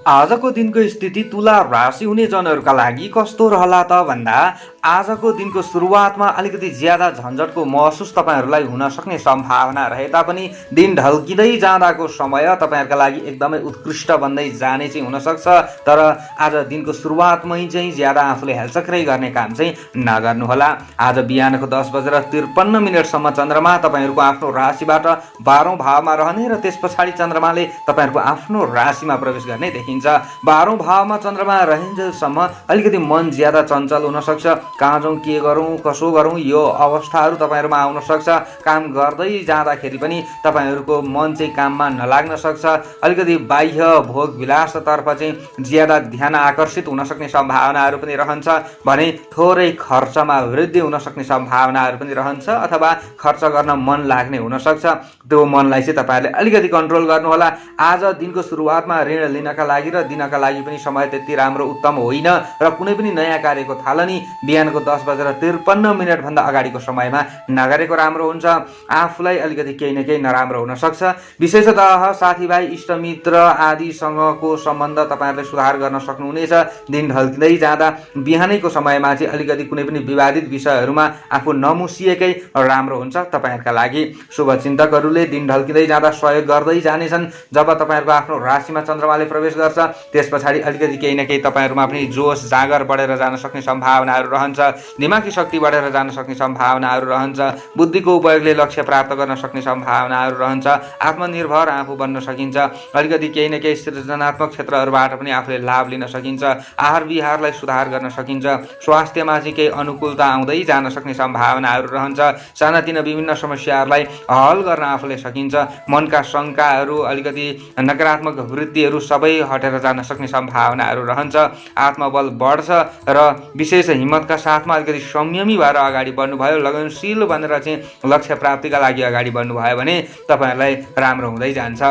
आजको दिनको स्थिति तुला राशि हुने जनहरूका लागि कस्तो रहला त भन्दा आजको दिनको सुरुवातमा अलिकति ज्यादा झन्झटको महसुस तपाईँहरूलाई हुन सक्ने सम्भावना रहे तापनि दिन ढल्किँदै जाँदाको समय तपाईँहरूका लागि एकदमै उत्कृष्ट बन्दै जाने चाहिँ हुनसक्छ। तर आज दिनको सुरुवातमै चाहिँ ज्यादा आफूले हेलचक्रै गर्ने काम चाहिँ नगर्नुहोला। आज बिहानको 10:53 चन्द्रमा तपाईँहरूको आफ्नो राशिबाट 12औं भावमा रहने र त्यस पछाडि चन्द्रमाले तपाईँहरूको आफ्नो राशिमा प्रवेश गर्ने देखिन्छ। सकिन्छ। 12औं भावमा चन्द्रमा रहन्जेलसम्म अलिकति मन ज्यादा चञ्चल हुन सक्छ। कहाँ जाउँ, के गरौँ, कसो गरौँ, यो अवस्थाहरू तपाईँहरूमा आउन सक्छ। काम गर्दै जाँदाखेरि पनि तपाईँहरूको मन चाहिँ काममा नलाग्न सक्छ। अलिकति बाह्य भोग विलासतर्फ चाहिँ ज्यादा ध्यान आकर्षित हुन सक्ने सम्भावनाहरू पनि रहन्छ भने थोरै खर्चमा वृद्धि हुन सक्ने सम्भावनाहरू पनि रहन्छ अथवा खर्च गर्न मन लाग्ने हुन सक्छ। त्यो मनलाई चाहिँ तपाईँहरूले अलिकति कन्ट्रोल गर्नुहोला। आज दिनको सुरुवातमा ऋण लिनका लागि र दिनका लागि पनि समय त्यति राम्रो उत्तम होइन र कुनै पनि नयाँ कार्यको थालनी बिहानको 10:53 भन्दा अगाडिको समयमा नगरेको राम्रो हुन्छ। आफूलाई अलिकति केही न केही नराम्रो हुन सक्छ। विशेषतः साथीभाइ, इष्टमित्र आदिसँगको सम्बन्ध तपाईँहरूले सुधार गर्न सक्नुहुनेछ। दिन ढल्किँदै जाँदा बिहानैको समयमा चाहिँ अलिकति कुनै पनि विवादित विषयहरूमा आफू नमुसिएकै राम्रो हुन्छ तपाईँहरूका लागि। शुभचिन्तकहरूले दिन ढल्किँदै जाँदा सहयोग गर्दै जानेछन्। जब तपाईँहरूको आफ्नो राशिमा चन्द्रमाले प्रवेश गर्छ त्यस पछाडि अलिकति केही न केही तपाईँहरूमा पनि जोस जाँगर बढेर जान सक्ने सम्भावनाहरू रहन्छ। दिमागी शक्ति बढेर जान सक्ने सम्भावनाहरू रहन्छ। बुद्धिको उपयोगले लक्ष्य प्राप्त गर्न सक्ने सम्भावनाहरू रहन्छ। आत्मनिर्भर आफू बन्न सकिन्छ। अलिकति केही न केही सृजनात्मक क्षेत्रहरूबाट पनि आफूले लाभ लिन सकिन्छ। आहार विहारलाई सुधार गर्न सकिन्छ। स्वास्थ्यमा चाहिँ केही अनुकूलता आउँदै जान सक्ने सम्भावनाहरू रहन्छ। सानातिना विभिन्न समस्याहरूलाई हल गर्न आफूले सकिन्छ। मनका शङ्काहरू, अलिकति नकारात्मक वृत्तिहरू सबै हटेर जान सक्ने सम्भावनाहरू रहन्छ। आत्मबल बढ्छ र विशेष हिम्मतका साथमा अलिकति संयमी भएर अगाडि बढ्नुभयो, लगनशील बनेर चाहिँ लक्ष्य प्राप्तिका लागि अगाडि बढ्नुभयो भने तपाईँहरूलाई राम्रो हुँदै जान्छ।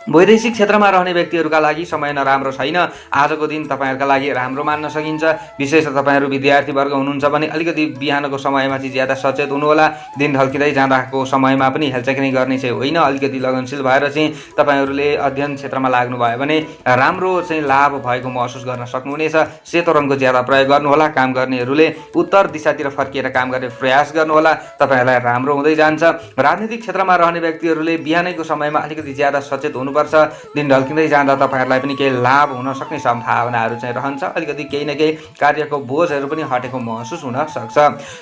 वैदेशिक क्षेत्रमा रहने व्यक्तिहरूका लागि समय नराम्रो छैन। आजको दिन तपाईँहरूका लागि राम्रो मान्न सकिन्छ। विशेष तपाईँहरू विद्यार्थी वर्ग हुनुहुन्छ भने अलिकति बिहानको समयमा चाहिँ ज्यादा सचेत हुनुहोला। दिन ढल्किँदै जाँदाको समयमा पनि हेलचेक्राइ गर्ने चाहिँ होइन। अलिकति लगनशील भएर चाहिँ तपाईँहरूले अध्ययन क्षेत्रमा लाग्नुभयो भने राम्रो चाहिँ लाभ भएको महसुस गर्न सक्नुहुनेछ। सेतो रङको ज्यादा प्रयोग गर्नुहोला। काम गर्नेहरूले उत्तर दिशातिर फर्किएर काम गर्ने प्रयास गर्नुहोला। तपाईँहरूलाई राम्रो हुँदै जान्छ। राजनीतिक क्षेत्रमा रहने व्यक्तिहरूले बिहानैको समयमा अलिकति ज्यादा सचेत हुनु पर्छ। दिन ढल्किँदै जाँदा तपाईँहरूलाई पनि केही लाभ हुन सक्ने सम्भावनाहरू चाहिँ रहन्छ। अलिकति केही न केही कार्यको बोझहरू पनि हटेको महसुस हुन सक्छ।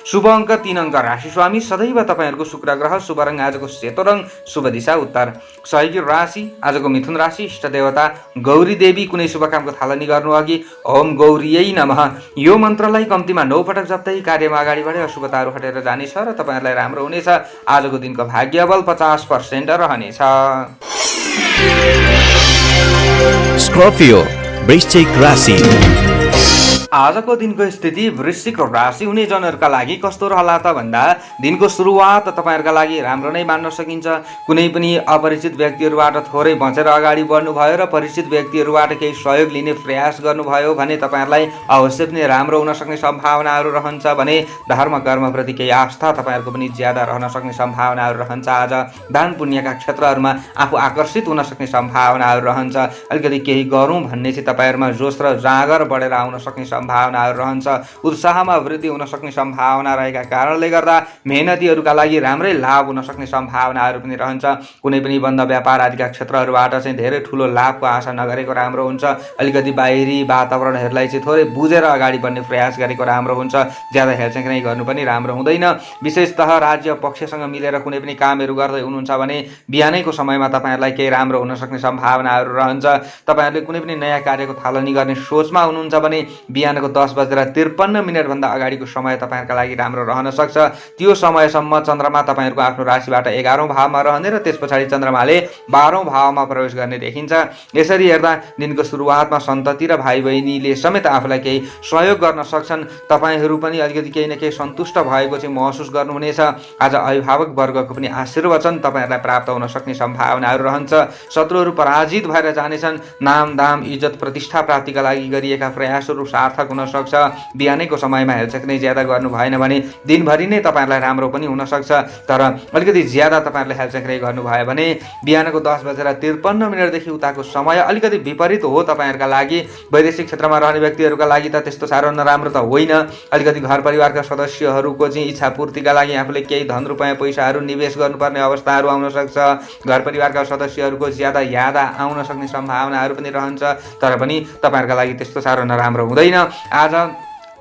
शुभ अङ्क 3 अङ्क। राशि स्वामी सदैव तपाईँहरूको शुक्र ग्रह। शुभ रङ आजको सेतो रङ। शुभ दिशा उत्तर। सहयोगी राशि आजको मिथुन राशि। इष्ट देवता गौरी देवी। कुनै शुभ कामको थालनी गर्नु अघि ओम गौरीयै नमः यो मन्त्रलाई कम्तीमा 9 पटक जप्दै कार्यमा अगाडि बढे अशुभताहरू हटेर जानेछ र तपाईँहरूलाई राम्रो हुनेछ। आजको दिनको भाग्य बल 50% रहनेछ। स्कर्पियो वृश्चिक राशि। आजको दिनको स्थिति वृश्चिक राशि हुने जनहरूका लागि कस्तो रहला त भन्दा दिनको सुरुवात तपाईँहरूका लागि राम्रो नै मान्न सकिन्छ। कुनै पनि अपरिचित व्यक्तिहरूबाट थोरै बचेर अगाडि बढ्नुभयो र परिचित व्यक्तिहरूबाट केही सहयोग लिने प्रयास गर्नुभयो भने तपाईँहरूलाई अवश्य पनि राम्रो हुन सक्ने सम्भावनाहरू रहन्छ। भने धर्म कर्मप्रति केही आस्था तपाईँहरूको पनि ज्यादा रहन सक्ने सम्भावनाहरू रहन्छ। आज दान पुण्यका क्षेत्रहरूमा आफू आकर्षित हुन सक्ने सम्भावनाहरू रहन्छ। अलिकति केही गरौँ भन्ने चाहिँ तपाईँहरूमा जोस र जाँगर बढेर आउन सक्ने सम्भावनाहरू रहन्छ। उत्साहमा वृद्धि हुन सक्ने सम्भावना रहेका कारणले गर्दा मेहनतीहरूका लागि राम्रै लाभ हुन सक्ने सम्भावनाहरू पनि रहन्छ। कुनै पनि बन्द व्यापार आदिका क्षेत्रहरूबाट चाहिँ धेरै ठुलो लाभको आशा नगरेको राम्रो हुन्छ। अलिकति बाहिरी वातावरणहरूलाई चाहिँ थोरै बुझेर अगाडि बढ्ने प्रयास गरेको राम्रो हुन्छ। ज्यादा हेलचेक्राइ गर्नु पनि राम्रो हुँदैन। विशेषतः राज्य पक्षसँग मिलेर कुनै पनि कामहरू गर्दै हुनुहुन्छ भने बिहानैको समयमा तपाईँहरूलाई केही राम्रो हुन सक्ने सम्भावनाहरू रहन्छ। तपाईँहरूले कुनै पनि नयाँ कार्यको थालनी गर्ने सोचमा हुनुहुन्छ भने बिहानको 10:53 भन्दा अगाडिको समय तपाईँहरूका लागि राम्रो रहन सक्छ। त्यो समयसम्म चन्द्रमा तपाईँहरूको आफ्नो राशिबाट 11औं भावमा रहने र त्यस पछाडि चन्द्रमाले 12औं भावमा प्रवेश गर्ने देखिन्छ। यसरी हेर्दा दिनको सुरुवातमा सन्तति र भाइ बहिनीले समेत आफूलाई केही सहयोग गर्न सक्छन्। तपाईँहरू पनि अलिकति केही न केही सन्तुष्ट भएको चाहिँ महसुस गर्नुहुनेछ। आज अभिभावक वर्गको पनि आशीर्वचन तपाईँहरूलाई प्राप्त हुन सक्ने सम्भावनाहरू रहन्छ। शत्रुहरू पराजित भएर जानेछन्। नाम दाम इज्जत प्रतिष्ठा प्राप्तिका लागि गरिएका प्रयासहरू सार्थक हुन सक्छ। बिहानैको समयमा हेलचेक्राइ ज्यादा गर्नु भएन भने दिनभरि नै तपाईँहरूलाई राम्रो पनि हुन सक्छ। तर अलिकति ज्यादा तपाईँहरूले हेलचेक्राइ गर्नुभयो भने बिहानको 10:53 देखि उताको समय अलिकति विपरीत हो तपाईँहरूका लागि। वैदेशिक क्षेत्रमा रहने व्यक्तिहरूका लागि त त्यस्तो साह्रो नराम्रो त होइन। अलिकति घर परिवारका सदस्यहरूको चाहिँ इच्छा पूर्तिका लागि आफूले केही धन रुपैयाँ पैसाहरू निवेश गर्नुपर्ने अवस्थाहरू आउन सक्छ। घर परिवारका सदस्यहरूको ज्यादा याद आउन सक्ने सम्भावनाहरू पनि रहन्छ। तर पनि तपाईँहरूका लागि त्यस्तो साह्रो नराम्रो हुँदैन। आज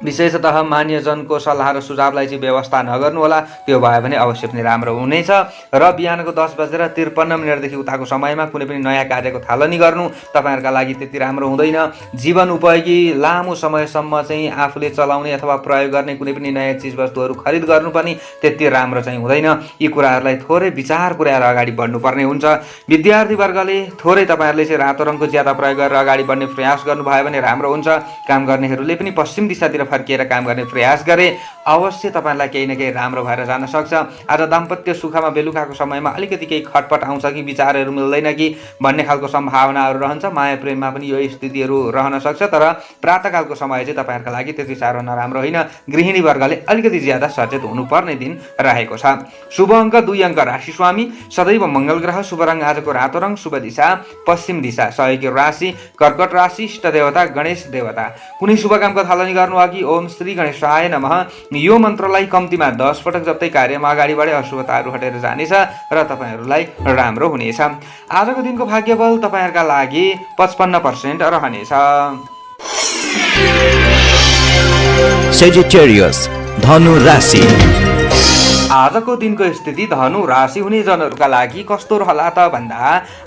विशेषतः मान्यजनको सल्लाह र सुझावलाई चाहिँ व्यवस्था नगर्नुहोला, त्यो भयो भने अवश्य पनि राम्रो हुनेछ। र बिहानको 10:53 उताको समयमा कुनै पनि नयाँ कार्यको थालनी गर्नु तपाईँहरूका लागि त्यति राम्रो हुँदैन। जीवन उपयोगी लामो समयसम्म चाहिँ आफूले चलाउने अथवा प्रयोग गर्ने कुनै पनि नयाँ चिजवस्तुहरू खरिद गर्नु पनि त्यति राम्रो चाहिँ हुँदैन। यी कुराहरूलाई थोरै विचार पुर्याएर अगाडि बढ्नुपर्ने हुन्छ। विद्यार्थीवर्गले थोरै तपाईँहरूले चाहिँ रातो रङको ज्यादा प्रयोग गरेर अगाडि बढ्ने प्रयास गर्नुभयो भने राम्रो हुन्छ। काम गर्नेहरूले पनि पश्चिम दिशातिर फर्किएर काम गर्ने प्रयास गरे अवश्य तपाईँलाई केही न केही राम्रो भएर जान सक्छ। आज दाम्पत्य सुखमा बेलुकाको समयमा अलिकति केही खटपट आउँछ कि विचारहरू मिल्दैन कि भन्ने खालको सम्भावनाहरू रहन्छ। माया प्रेममा पनि यो स्थितिहरू रहन सक्छ, तर प्रातःकालको समय चाहिँ तपाईँहरूका लागि त्यति साह्रो नराम्रो होइन। गृहिणी वर्गले अलिकति ज्यादा सचेत हुनुपर्ने दिन रहेको छ। शुभ अङ्क 2 अङ्क राशि स्वामी सदैव मङ्गल ग्रह। शुभ रङ आजको रातो रङ। शुभ दिशा पश्चिम दिशा। सहयोगी राशि कर्कट राशि। इष्ट देवता गणेश देवता। कुनै शुभ कामको थालनी गर्नु अघि ओम श्री गणेशाय नमः यो मन्त्रलाई कम्तीमा 10 पटक जप्दै कार्यमा अगाडि बढे अशुभताहरू हटेर जानेछ र तपाईँहरूलाई राम्रो हुनेछ। आजको दिनको भाग्यबल तपाईँहरूका लागि 55% रहनेछ। सेजिटेरियस धनु राशि। आजको दिनको स्थिति धनु राशि हुने जनहरूका लागि कस्तो रहला त भन्दा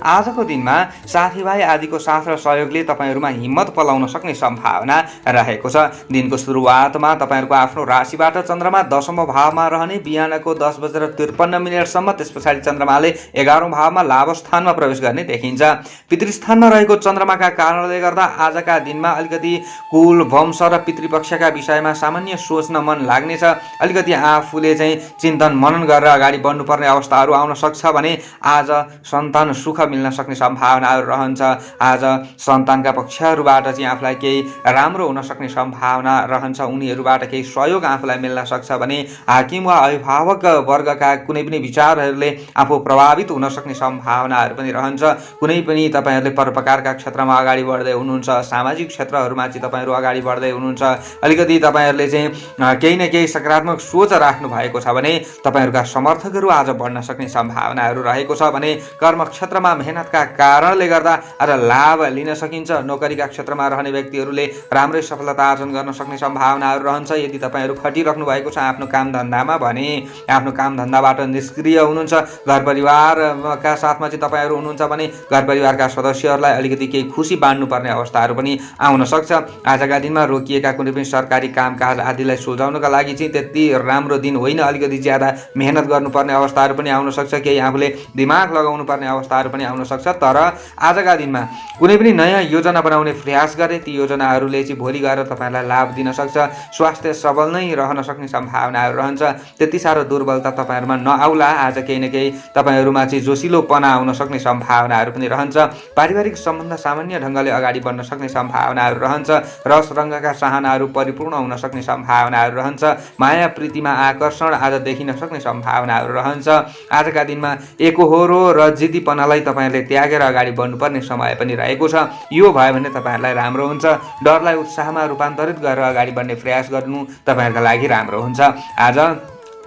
आजको दिनमा साथीभाइ आदिको साथ र सहयोगले तपाईँहरूमा हिम्मत पलाउन सक्ने सम्भावना रहेको छ। दिनको सुरुवातमा तपाईँहरूको आफ्नो राशिबाट चन्द्रमा 10औं भावमा रहने बिहानको 10:53 त्यस पछाडि चन्द्रमाले 11औं भावमा लाभ स्थानमा प्रवेश गर्ने देखिन्छ। पितृस्थानमा रहेको चन्द्रमाका कारणले गर्दा आजका दिनमा अलिकति कुल वंश र पितृपक्षका विषयमा सामान्य सोच्न मन लाग्नेछ। अलिकति आफूले चाहिँ चिन्तन मनन गरेर अगाडि बढ्नुपर्ने अवस्थाहरू आउन सक्छ भने आज सन्तान सुख मिल्न सक्ने सम्भावनाहरू रहन्छ। आज सन्तानका पक्षहरूबाट चाहिँ आफूलाई केही राम्रो हुन सक्ने सम्भावना रहन्छ। उनीहरूबाट केही सहयोग आफूलाई मिल्न सक्छ भने हाकिम वा अभिभावक वर्गका कुनै पनि विचारहरूले आफू प्रभावित हुन सक्ने सम्भावनाहरू पनि रहन्छ। कुनै पनि तपाईँहरूले परोपकारका क्षेत्रमा अगाडि बढ्दै हुनुहुन्छ, सामाजिक क्षेत्रहरूमा चाहिँ तपाईँहरू अगाडि बढ्दै हुनुहुन्छ, अलिकति तपाईँहरूले चाहिँ केही न केही सकारात्मक सोच राख्नु भएको छ भने तपाईहरूका समर्थकहरू आज बढ्न सक्ने सम्भावनाहरू रहेको छ भने कर्मक्षेत्रमा मेहनतका कारणले गर्दा आज लाभ लिन सकिन्छ। नोकरीका क्षेत्रमा रहने व्यक्तिहरूले राम्रै सफलता आर्जन गर्न सक्ने सम्भावनाहरू रहन्छ। यदि तपाईँहरू खटिराख्नु भएको छ आफ्नो काम धन्दामा भने आफ्नो काम धन्दाबाट निष्क्रिय हुनुहुन्छ, घर परिवारका साथमा चाहिँ तपाईँहरू हुनुहुन्छ भने घर परिवारका सदस्यहरूलाई अलिकति केही खुसी बाँड्नुपर्ने अवस्थाहरू पनि आउन सक्छ। आजका दिनमा रोकिएका कुनै पनि सरकारी कामकाज आदिलाई सुल्झाउनका लागि चाहिँ त्यति राम्रो दिन होइन। अलिकति ज्यादा मेहनत गर्नुपर्ने अवस्थाहरू पनि आउन सक्छ, केही आफूले दिमाग लगाउनु पर्ने अवस्थाहरू पनि आउन सक्छ। तर आजका दिनमा कुनै पनि नयाँ योजना बनाउने प्रयास गरे ती योजनाहरूले चाहिँ भोलि गएर तपाईँलाई लाभ दिन सक्छ। स्वास्थ्य सबल नै रहन सक्ने सम्भावनाहरू रहन्छ। त्यति साह्रो दुर्बलता तपाईँहरूमा नआउला। आज केही न केही तपाईँहरूमा चाहिँ जोसिलोपना आउन सक्ने सम्भावनाहरू पनि रहन्छ। पारिवारिक सम्बन्ध सामान्य ढङ्गले अगाडि बढ्न सक्ने सम्भावनाहरू रहन्छ। रस रङ्गका चाहनाहरू परिपूर्ण हुन सक्ने सम्भावनाहरू रहन्छ। माया प्रीतिमा आकर्षण आज देखिन सक्ने सम्भावनाहरू रहन्छ। आजका दिनमा एकोहोरो र जिद्दीपनालाई तपाईँहरूले त्यागेर अगाडि बढ्नुपर्ने समय पनि रहेको छ। यो भयो भने तपाईँहरूलाई राम्रो हुन्छ। डरलाई उत्साहमा रूपान्तरित गरेर अगाडि बढ्ने प्रयास गर्नु तपाईँहरूका लागि राम्रो हुन्छ। आज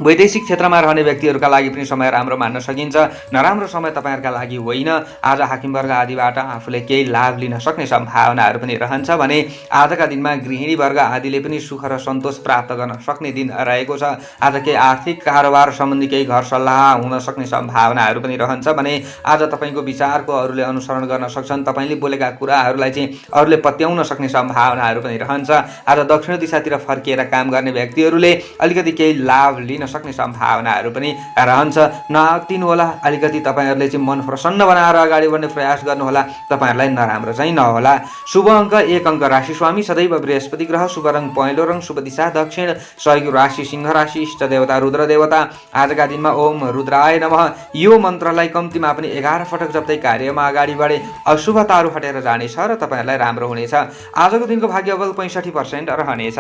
वैदेशिक क्षेत्रमा रहने व्यक्तिहरूका लागि पनि समय राम्रो मान्न सकिन्छ। नराम्रो समय तपाईँहरूका लागि होइन। आज हाकिमवर्ग आदिबाट आफूले केही लाभ लिन सक्ने सम्भावनाहरू पनि रहन्छ भने आजका दिनमा गृहिणी वर्ग आदिले पनि सुख र सन्तोष प्राप्त गर्न सक्ने दिन रहेको छ। आज केही आर्थिक कारोबार सम्बन्धी केही घर सल्लाह हुन सक्ने सम्भावनाहरू पनि रहन्छ भने आज तपाईँको विचारको अरूले अनुसरण गर्न सक्छन्। तपाईँले बोलेका कुराहरूलाई चाहिँ अरूले पत्याउन सक्ने सम्भावनाहरू पनि रहन्छ। आज दक्षिण दिशातिर फर्किएर काम गर्ने व्यक्तिहरूले अलिकति केही लाभ लिन सक्ने सम्भावनाहरू पनि रहन्छ। नआत्तिनु होला। अलिकति तपाईँहरूले चाहिँ मन प्रसन्न बनाएर अगाडि बढ्ने प्रयास गर्नुहोला। तपाईँहरूलाई नराम्रो चाहिँ नहोला। शुभ अङ्क 1 अङ्क राशि स्वामी सदैव बृहस्पति ग्रह। शुभ रङ पहेँलो रङ। शुभ दिशा दक्षिण। सहयोगी राशि सिंह राशि। इष्ट देवता रुद्र देवता। आजका दिनमा ओम रुद्राय नमः यो मन्त्रलाई कम्तीमा पनि 11 पटक जप्दै कार्यमा अगाडि बढे अशुभताहरू हटेर जानेछ र तपाईँहरूलाई राम्रो हुनेछ। आजको दिनको भाग्यबल 65% रहनेछ।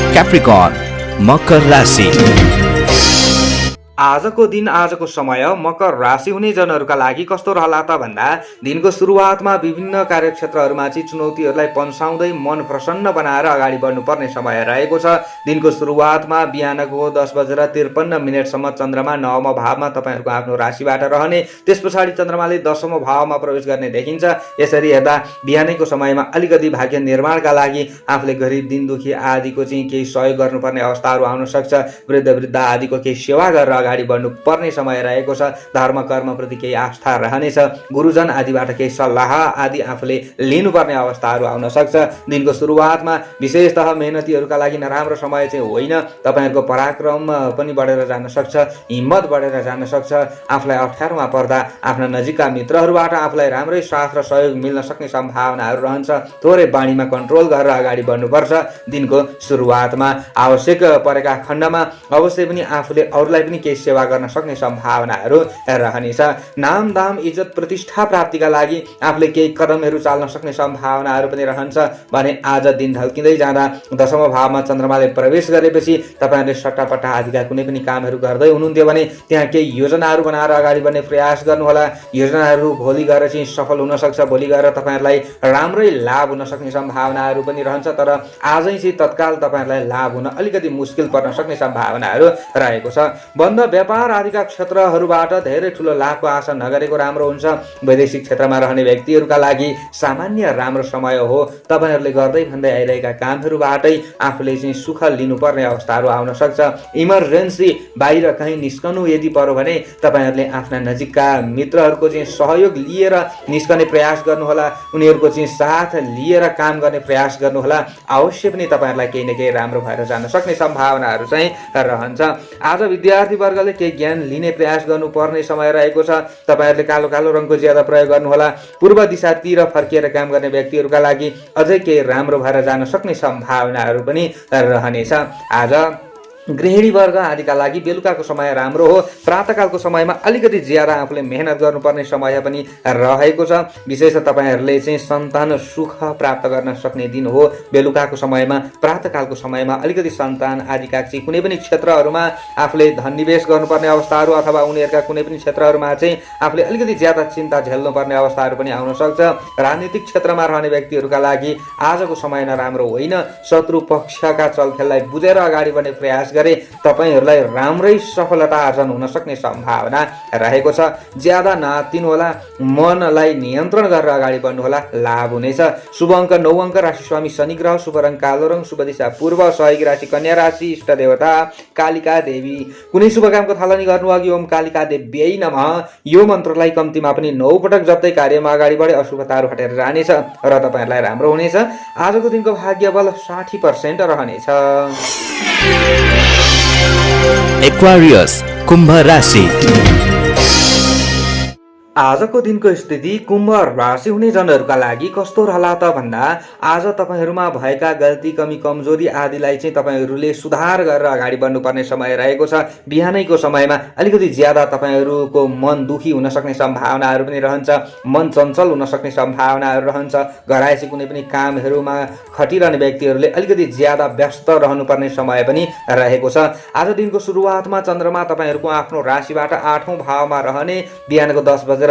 Capricorn मकर राशि। आजको दिन आजको समय मकर राशि हुने जनहरूका लागि कस्तो रहला त भन्दा दिनको सुरुवातमा विभिन्न कार्यक्षेत्रहरूमा चाहिँ चुनौतीहरूलाई पन्साउँदै मन प्रसन्न बनाएर अगाडि बढ्नुपर्ने समय रहेको छ। दिनको सुरुवातमा बिहानको 10:53 चन्द्रमा 9औं भावमा तपाईँहरूको आफ्नो राशिबाट रहने, त्यस पछाडि चन्द्रमाले 10औं भावमा प्रवेश गर्ने देखिन्छ। यसरी हेर्दा बिहानैको समयमा अलिकति भाग्य निर्माणका लागि आफूले गरिब दिन दुखी आदिको चाहिँ केही सहयोग गर्नुपर्ने अवस्थाहरू आउन सक्छ। वृद्ध वृद्ध आदिको केही सेवा गरेर अगाडि बढ्नु पर्ने समय रहेको छ। धर्म कर्मप्रति केही आस्था रहनेछ। गुरुजन आदिबाट केही सल्लाह आदि आफूले लिनुपर्ने अवस्थाहरू आउन सक्छ। दिनको सुरुवातमा विशेषतः मेहनतीहरूका लागि नराम्रो समय चाहिँ होइन। तपाईँहरूको पराक्रम पनि बढेर जान सक्छ, हिम्मत बढेर जान सक्छ। आफूलाई अप्ठ्यारोमा पर्दा आफ्ना नजिकका मित्रहरूबाट आफूलाई राम्रै साथ र सहयोग मिल्न सक्ने सम्भावनाहरू रहन्छ। थोरै बाणीमा कन्ट्रोल गरेर अगाडि बढ्नुपर्छ। दिनको सुरुवातमा आवश्यक परेका खण्डमा अवश्य पनि आफूले अरूलाई पनि केही सेवा गर्न सक्ने सम्भावनाहरू रहनेछ। नाम दाम इज्जत प्रतिष्ठा प्राप्तिका लागि आफूले केही कदमहरू चाल्न सक्ने सम्भावनाहरू पनि रहन्छ भने आज दिन ढल्किँदै जाँदा 10औं भावमा चन्द्रमाले प्रवेश गरेपछि तपाईँहरूले सट्टापट्टा आदिका कुनै पनि कामहरू गर्दै हुनुहुन्थ्यो भने त्यहाँ केही योजनाहरू बनाएर अगाडि बढ्ने प्रयास गर्नुहोला। योजनाहरू भोलि गएर चाहिँ सफल हुन सक्छ। भोलि गएर तपाईँहरूलाई राम्रै लाभ हुन सक्ने सम्भावनाहरू पनि रहन्छ। तर आजै चाहिँ तत्काल तपाईँहरूलाई लाभ हुन अलिकति मुस्किल पर्न सक्ने सम्भावनाहरू रहेको छ। बन्द व्यापार आदिका क्षेत्रहरूबाट धेरै ठुलो लाभको आशा नगरेको राम्रो हुन्छ। वैदेशिक क्षेत्रमा रहने व्यक्तिहरूका लागि सामान्य राम्रो समय हो। तपाईँहरूले गर्दै भन्दै आइरहेका कामहरूबाटै आफूले चाहिँ सुख लिनुपर्ने अवस्थाहरू आउन सक्छ। इमर्जेन्सी बाहिर कहीँ निस्कनु यदि पर्यो भने तपाईँहरूले आफ्ना नजिकका मित्रहरूको चाहिँ सहयोग लिएर निस्कने प्रयास गर्नुहोला। उनीहरूको चाहिँ साथ लिएर काम गर्ने प्रयास गर्नुहोला। अवश्य पनि तपाईँहरूलाई केही न केही राम्रो भएर जान सक्ने सम्भावनाहरू चाहिँ रहन्छ। आज विद्यार्थी वर्गले केही ज्ञान लिने प्रयास गर्नुपर्ने समय रहेको छ। तपाईँहरूले कालो कालो रङको ज्यादा प्रयोग गर्नुहोला। पूर्व दिशातिर फर्किएर काम गर्ने व्यक्तिहरूका लागि अझै केही राम्रो भएर जान सक्ने सम्भावनाहरू पनि रहनेछ। आज गृहिणी वर्ग आदिका लागि बेलुकाको समय राम्रो हो। प्रातःकालको समयमा अलिकति ज्यादा आफूले मेहनत गर्नुपर्ने समय पनि रहेको छ। विशेष तपाईँहरूले चाहिँ सन्तान सुख प्राप्त गर्न सक्ने दिन हो। बेलुकाको समयमा प्रातःकालको समयमा अलिकति सन्तान आदिका चाहिँ कुनै पनि क्षेत्रहरूमा आफूले धन निवेश गर्नुपर्ने अवस्थाहरू अथवा उनीहरूका कुनै पनि क्षेत्रहरूमा चाहिँ आफूले अलिकति ज्यादा चिन्ता झेल्नुपर्ने अवस्थाहरू पनि आउन सक्छ। राजनीतिक क्षेत्रमा रहने व्यक्तिहरूका लागि आजको समय नराम्रो होइन। शत्रु पक्षका चलखेललाई बुझेर अगाडि बढ्ने प्रयास गरे तपाईहरूलाई राम्रै सफलता आर्जन हुन सक्ने सम्भावना रहेको छ। ज्यादा नातिनु होला, मनलाई नियन्त्रण गरेर अगाडि बढ्नु होला, लाभ हुनेछ। शुभ अङ्क 9 अङ्क, राशि स्वामी शनि ग्रह, शुभ रङ कालो रङ, शुभ दिशा पूर्व, सहयोगी राशि कन्या राशि, इष्ट देवता कालिका देवी। कुनै शुभ कामको थालनी गर्नु अघि ओम कालिका देव्यै नमः यो मन्त्रलाई कम्तीमा पनि 9 पटक जप्दै कार्यमा अगाडि बढे अशुभताहरू हटेर जानेछ र तपाईहरूलाई राम्रो हुनेछ। आजको दिनको भाग्य बल 60% रहनेछ। एक्वारियस कुम्भ राशि। आजको दिनको स्थिति कुम्भ राशि हुने जनहरूका लागि कस्तो रहला त भन्दा आज तपाईहरूमा भएका गल्ती कमी कमजोरी आदिलाई चाहिँ तपाईहरूले सुधार गरेर अगाडि बढ्नुपर्ने समय रहेको छ। बिहानैको समयमा अलिकति ज्यादा तपाईहरूको मन दुखी हुन सक्ने सम्भावनाहरू पनि रहन्छ। मन चञ्चल हुन सक्ने सम्भावनाहरू रहन्छ। घरायसी कुनै पनि कामहरूमा खटिरहने व्यक्तिहरूले अलिकति ज्यादा व्यस्त रहनुपर्ने समय पनि रहेको छ। आज दिनको सुरुवातमा चन्द्रमा तपाईहरूको आफ्नो राशिबाट 8औं भावमा रहने, बिहानको 10:53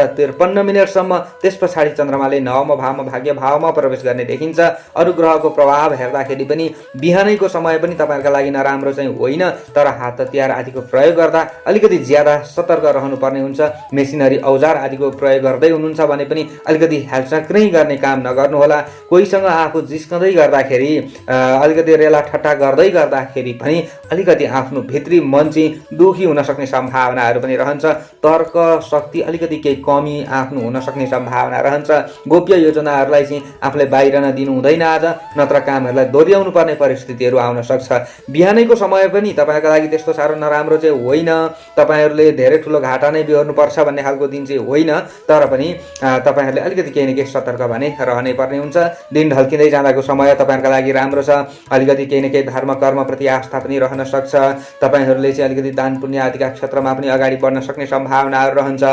त्यस पछाडि चन्द्रमाले 9औं भावमा भाग्य भावमा प्रवेश गर्ने देखिन्छ। अरू ग्रहको प्रभाव हेर्दाखेरि पनि बिहानैको समय पनि तपाईहरुका लागि नराम्रो चाहिँ होइन। तर हात हतियार आदिको प्रयोग गर्दा अलिकति ज्यादा सतर्क रहनुपर्ने हुन्छ। मेसिनरी औजार आदिको प्रयोग गर्दै हुनुहुन्छ भने पनि अलिकति हेलचक्रै गर्ने काम नगर्नुहोला। कोहीसँग आफू जिस्कँदै गर्दाखेरि अलिकति रेला ठट्टा गर्दै गर्दाखेरि पनि अलिकति आफ्नो भित्री मन चाहिँ दुखी हुन सक्ने सम्भावनाहरू पनि रहन्छ। तर्क शक्ति अलिकति केही कमी आफ्नो हुन सक्ने सम्भावना रहन्छ। गोप्य योजनाहरूलाई चाहिँ आफूले बाहिर नदिनु हुँदैन आज, नत्र कामहरूलाई दोहोऱ्याउनु पर्ने परिस्थितिहरू आउन सक्छ। बिहानैको समय पनि तपाईहरुका लागि त्यस्तो साह्रो नराम्रो चाहिँ होइन। तपाईहरुले धेरै ठुलो घाटा नै बिहोर्नु पर्छ भन्ने खालको दिन चाहिँ होइन। तर पनि तपाईहरुले अलिकति केही न केही सतर्क भने रहनै पर्ने हुन्छ। दिन ढल्किँदै जाँदाको समय तपाईहरुका लागि राम्रो छ। अलिकति केही न केही धर्म कर्म प्रति आस्था पनि रहन सक्छ। तपाईहरुले चाहिँ अलिकति दान पुण्य आदिका क्षेत्रमा पनि अगाडि बढ्न सक्ने सम्भावनाहरू रहन्छ।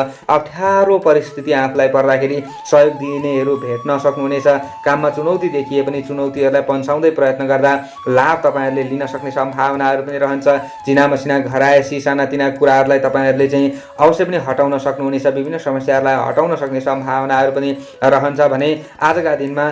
गाह्रो परिस्थिति आफूलाई पर्दाखेरि सहयोग दिनेहरू भेट्न सक्नुहुनेछ। काममा चुनौती देखिए पनि चुनौतीहरूलाई पन्छाउँदै प्रयत्न गर्दा लाभ तपाईँहरूले लिन सक्ने सम्भावनाहरू पनि रहन्छ। चिना मसिना घरायसी सानातिना कुराहरूलाई तपाईँहरूले चाहिँ अवश्य पनि हटाउन सक्नुहुनेछ। विभिन्न समस्याहरूलाई हटाउन सक्ने सम्भावनाहरू पनि रहन्छ भने आजका दिनमा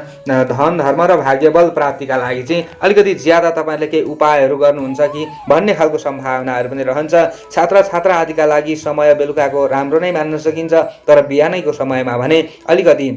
धन धर्म र भाग्यबल प्राप्तिका लागि चाहिँ अलिकति ज्यादा तपाईँहरूले केही उपायहरू गर्नुहुन्छ कि भन्ने खालको सम्भावनाहरू पनि रहन्छ। छात्र छात्रा आदिका लागि समय बेलुकाको राम्रो नै मान्न सकिन्छ, तर बिहानैको समयमा भने अलिकति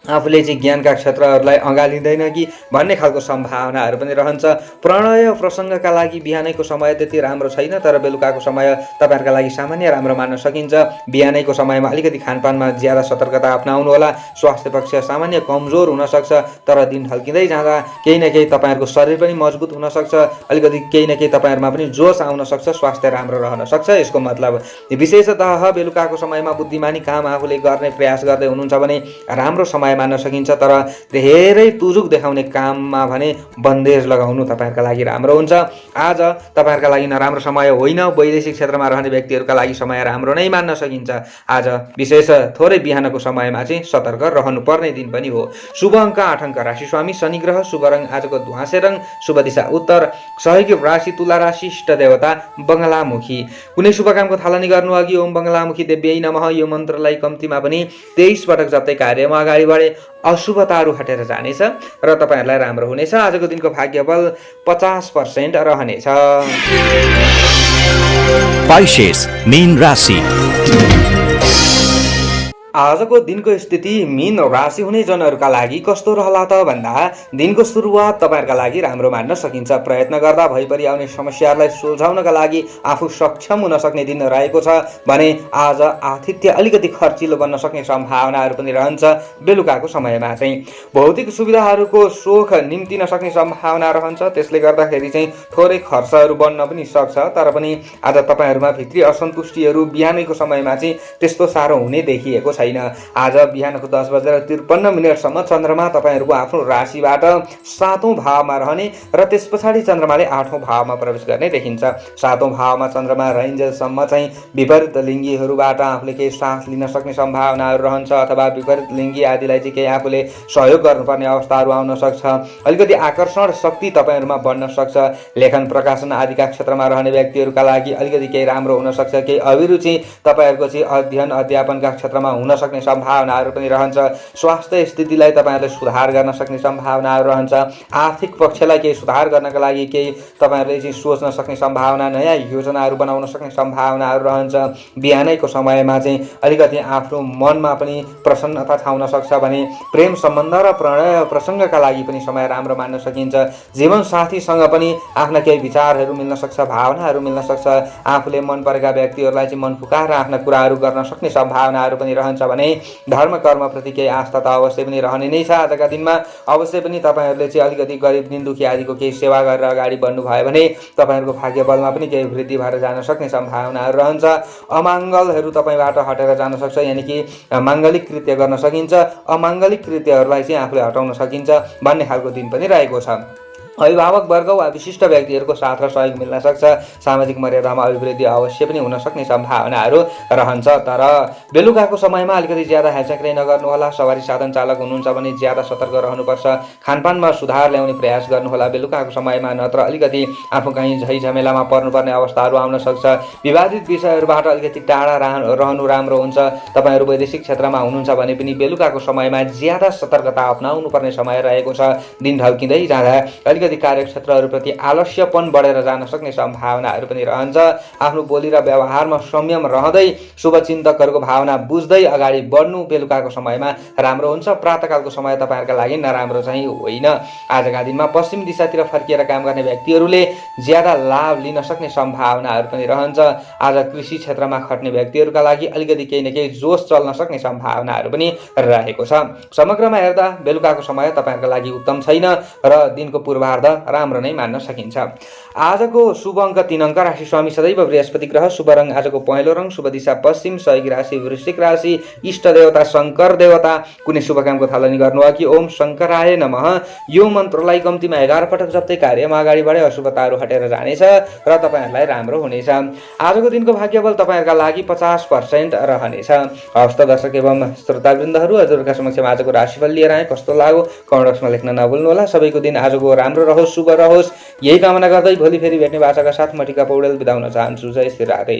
आफूले चाहिँ ज्ञानका क्षेत्रहरूलाई अँगालिँदैन कि भन्ने खालको सम्भावनाहरू पनि रहन्छ। प्रणय प्रसङ्गका लागि बिहानैको समय त्यति राम्रो छैन, तर बेलुकाको समय तपाईँहरूका लागि सामान्य राम्रो मान्न सकिन्छ। बिहानैको समयमा अलिकति खानपानमा ज्यादा सतर्कता अपनाउनु होला। स्वास्थ्य पक्ष सामान्य कमजोर हुनसक्छ, तर दिन ढल्किँदै जाँदा केही न केही तपाईँहरूको शरीर पनि मजबुत हुनसक्छ। अलिकति केही न केही तपाईँहरूमा पनि जोस आउन सक्छ, स्वास्थ्य राम्रो रहन सक्छ। यसको मतलब विशेषतः बेलुकाको समयमा बुद्धिमानी काम आफूले गर्ने प्रयास गर्दै हुनुहुन्छ भने राम्रो समय मान्न सकिन्छ, तर धेरै तुजुक देखाउने काममा भने बन्देज लगाउनु तपाईँहरूका लागि राम्रो हुन्छ। आज तपाईँहरूका लागि नराम्रो समय होइन। वैदेशिक क्षेत्रमा रहने व्यक्तिहरूका लागि समय राम्रो नै मान्न सकिन्छ। आज विशेष थोरै बिहानको समयमा चाहिँ सतर्क रहनुपर्ने दिन पनि हो। शुभ अङ्क 8 अङ्क राशि स्वामी शनि ग्रह, शुभ रङ आजको ध्वाँसे रङ, शुभ दिशा उत्तर, सहयोगी राशि तुला राशि, इष्ट देवता बङ्गलामुखी। कुनै शुभ कामको थालनी गर्नु अघि ओम बङ्गलामुखी देव्यै नमः यो मन्त्रलाई कम्तीमा पनि 23 पटक जप्दै कार्यमा अगाडि बढे अशुभताहरू हटेर जानेछ र तपाईँहरूलाई राम्रो हुनेछ। आजको दिनको भाग्यबल 50% रहनेछ। Pisces, मीन राशि। आजको दिनको स्थिति मीन राशि हुने जनहरूका लागि कस्तो रहला त भन्दा दिनको सुरुवात तपाईँहरूका लागि राम्रो मान्न सकिन्छ। प्रयत्न गर्दा भइपरि आउने समस्याहरूलाई सुल्झाउनका लागि आफू सक्षम हुन सक्ने दिन रहेको छ भने आज आतिथ्य अलिकति खर्चिलो बन्न सक्ने सम्भावनाहरू पनि रहन्छ। बेलुकाको समयमा चाहिँ भौतिक सुविधाहरूको सोख निम्तिन सक्ने सम्भावना रहन्छ। त्यसले गर्दाखेरि चाहिँ थोरै खर्चहरू बन्न पनि सक्छ, तर पनि आज तपाईँहरूमा भित्री असन्तुष्टिहरू बिहानैको समयमा चाहिँ त्यस्तो साह्रो हुने देखिएको छैन। आज बिहानको 10:53 चन्द्रमा तपाईँहरूको आफ्नो राशिबाट 7औं भावमा रहने र त्यस पछाडि चन्द्रमाले 8औं भावमा प्रवेश गर्ने देखिन्छ। 7औं भावमा चन्द्रमा रहन्जेलसम्म चाहिँ विपरीत लिङ्गीहरूबाट आफूले केही साथ लिन सक्ने सम्भावनाहरू रहन्छ, अथवा विपरीत लिङ्गी आदिलाई चाहिँ केही आफूले सहयोग गर्नुपर्ने अवस्थाहरू आउन सक्छ। अलिकति आकर्षण शक्ति तपाईँहरूमा बन्न सक्छ। लेखन प्रकाशन आदिका क्षेत्रमा रहने व्यक्तिहरूका लागि अलिकति केही राम्रो हुन सक्छ। केही अभिरुचि तपाईँहरूको चाहिँ अध्ययन अध्यापनका क्षेत्रमा हुन सक्ने सम्भावनाहरू पनि रहन्छ। स्वास्थ्य स्थितिलाई तपाईँहरूले सुधार गर्न सक्ने सम्भावनाहरू रहन्छ। आर्थिक पक्षलाई केही सुधार गर्नका लागि केही तपाईँहरूले चाहिँ सोच्न सक्ने सम्भावना, नयाँ योजनाहरू बनाउन सक्ने सम्भावनाहरू रहन्छ। बिहानैको समयमा चाहिँ अलिकति आफ्नो मनमा पनि प्रसन्नता छाउन सक्छ भने प्रेम सम्बन्ध र प्रणय प्रसङ्गका लागि पनि समय राम्रो मान्न सकिन्छ। जीवन साथीसँग पनि आफ्ना केही विचारहरू मिल्न सक्छ, भावनाहरू मिल्न सक्छ। आफूले मन परेका व्यक्तिहरूलाई चाहिँ मन फुकाएर आफ्ना कुराहरू गर्न सक्ने सम्भावनाहरू पनि रहन्छ भने धर्म कर्मप्रति केही आस्था त अवश्य पनि रहने नै छ। आजका दिनमा अवश्य पनि तपाईँहरूले चाहिँ अलिकति गरिब दिन दुखी आदिको केही सेवा गरेर अगाडि बढ्नुभयो भने तपाईँहरूको भाग्यबलमा पनि केही वृद्धि भएर जान सक्ने सम्भावनाहरू रहन्छ। अमाङ्गलहरू तपाईँबाट हटेर जान सक्छ, यानि कि माङ्गलिक कृत्य गर्न सकिन्छ। अमाङ्गलिक कृत्यहरूलाई चाहिँ आफूले हटाउन सकिन्छ भन्ने खालको दिन पनि रहेको छ। अभिभावक वर्ग वा विशिष्ट व्यक्तिहरूको साथ र सहयोग मिल्न सक्छ। सामाजिक मर्यादामा अभिवृद्धि अवश्य पनि हुन सक्ने सम्भावनाहरू रहन्छ, तर बेलुकाको समयमा अलिकति ज्यादा हेलचेक्राइ नगर्नुहोला। सवारी साधन चालक हुनुहुन्छ भने ज्यादा सतर्क रहनुपर्छ। खानपानमा सुधार ल्याउने प्रयास गर्नुहोला बेलुकाको समयमा, नत्र अलिकति आफू कहीँ झैझमेलामा पर्नुपर्ने अवस्थाहरू आउन सक्छ। विवादित विषयहरूबाट अलिकति टाढा रहनु राम्रो हुन्छ। तपाईँहरू वैदेशिक क्षेत्रमा हुनुहुन्छ भने पनि बेलुकाको समयमा ज्यादा सतर्कता अपनाउनु पर्ने समय रहेको छ। दिन ढल्किँदै जाँदा अलिकति कार्यक्षेत्रहरूप्रति आलस्यपन बढेर जान सक्ने सम्भावनाहरू पनि रहन्छ। आफ्नो बोली र व्यवहारमा संयम रहँदै शुभचिन्तकहरूको भावना बुझ्दै अगाडि बढ्नु बेलुकाको समयमा राम्रो हुन्छ। प्रातःकालको समय तपाईँहरूका लागि नराम्रो चाहिँ होइन। आजका दिनमा पश्चिम दिशातिर फर्किएर काम गर्ने व्यक्तिहरूले ज्यादा लाभ लिन सक्ने सम्भावनाहरू पनि रहन्छ। आज कृषि क्षेत्रमा खट्ने व्यक्तिहरूका लागि अलिकति केही न केही जोस चल्न सक्ने सम्भावनाहरू पनि रहेको छ। समग्रमा हेर्दा बेलुकाको समय तपाईँहरूका लागि उत्तम छैन र दिनको पूर्वार्ध पूर्वार्ध राम्रो नै मान्न सकिन्छ। आजको शुभ अङ्क 3 अङ्क, राशि स्वामी सदैव बृहस्पति ग्रह, शुभ रङ आजको पहेँलो रङ, शुभ दिशा पश्चिम, सहयोगी राशि वृश्चिक राशि, इष्ट देवता शङ्कर देवता। कुनै शुभ कामको थालनी गर्नु अघि ओम शङ्कराय नमः यो मन्त्रलाई कम्तीमा 11 पटक जप्दै कार्यमा अगाडि बढे अशुभताहरू हटेर जानेछ र तपाईँहरूलाई राम्रो हुनेछ। आजको दिनको भाग्यबल तपाईँहरूका लागि 50% रहनेछ। हवस् त दर्शक एवं श्रोतावृन्दहरू, हजुरहरूका समक्ष आजको राशिफल लिएर आए। कस्तो लाग्यो कमेन्ट बक्समा लेख्न नभुल्नुहोला। सबैको दिन आजको राम्रो रहोस्, शुभ रहोस्, यही कामना गर्दै भोलि फेरि भेट्ने बाचाका साथ म टिका पौडेल बिदा हुन चाहन्छु। जय श्री राधे।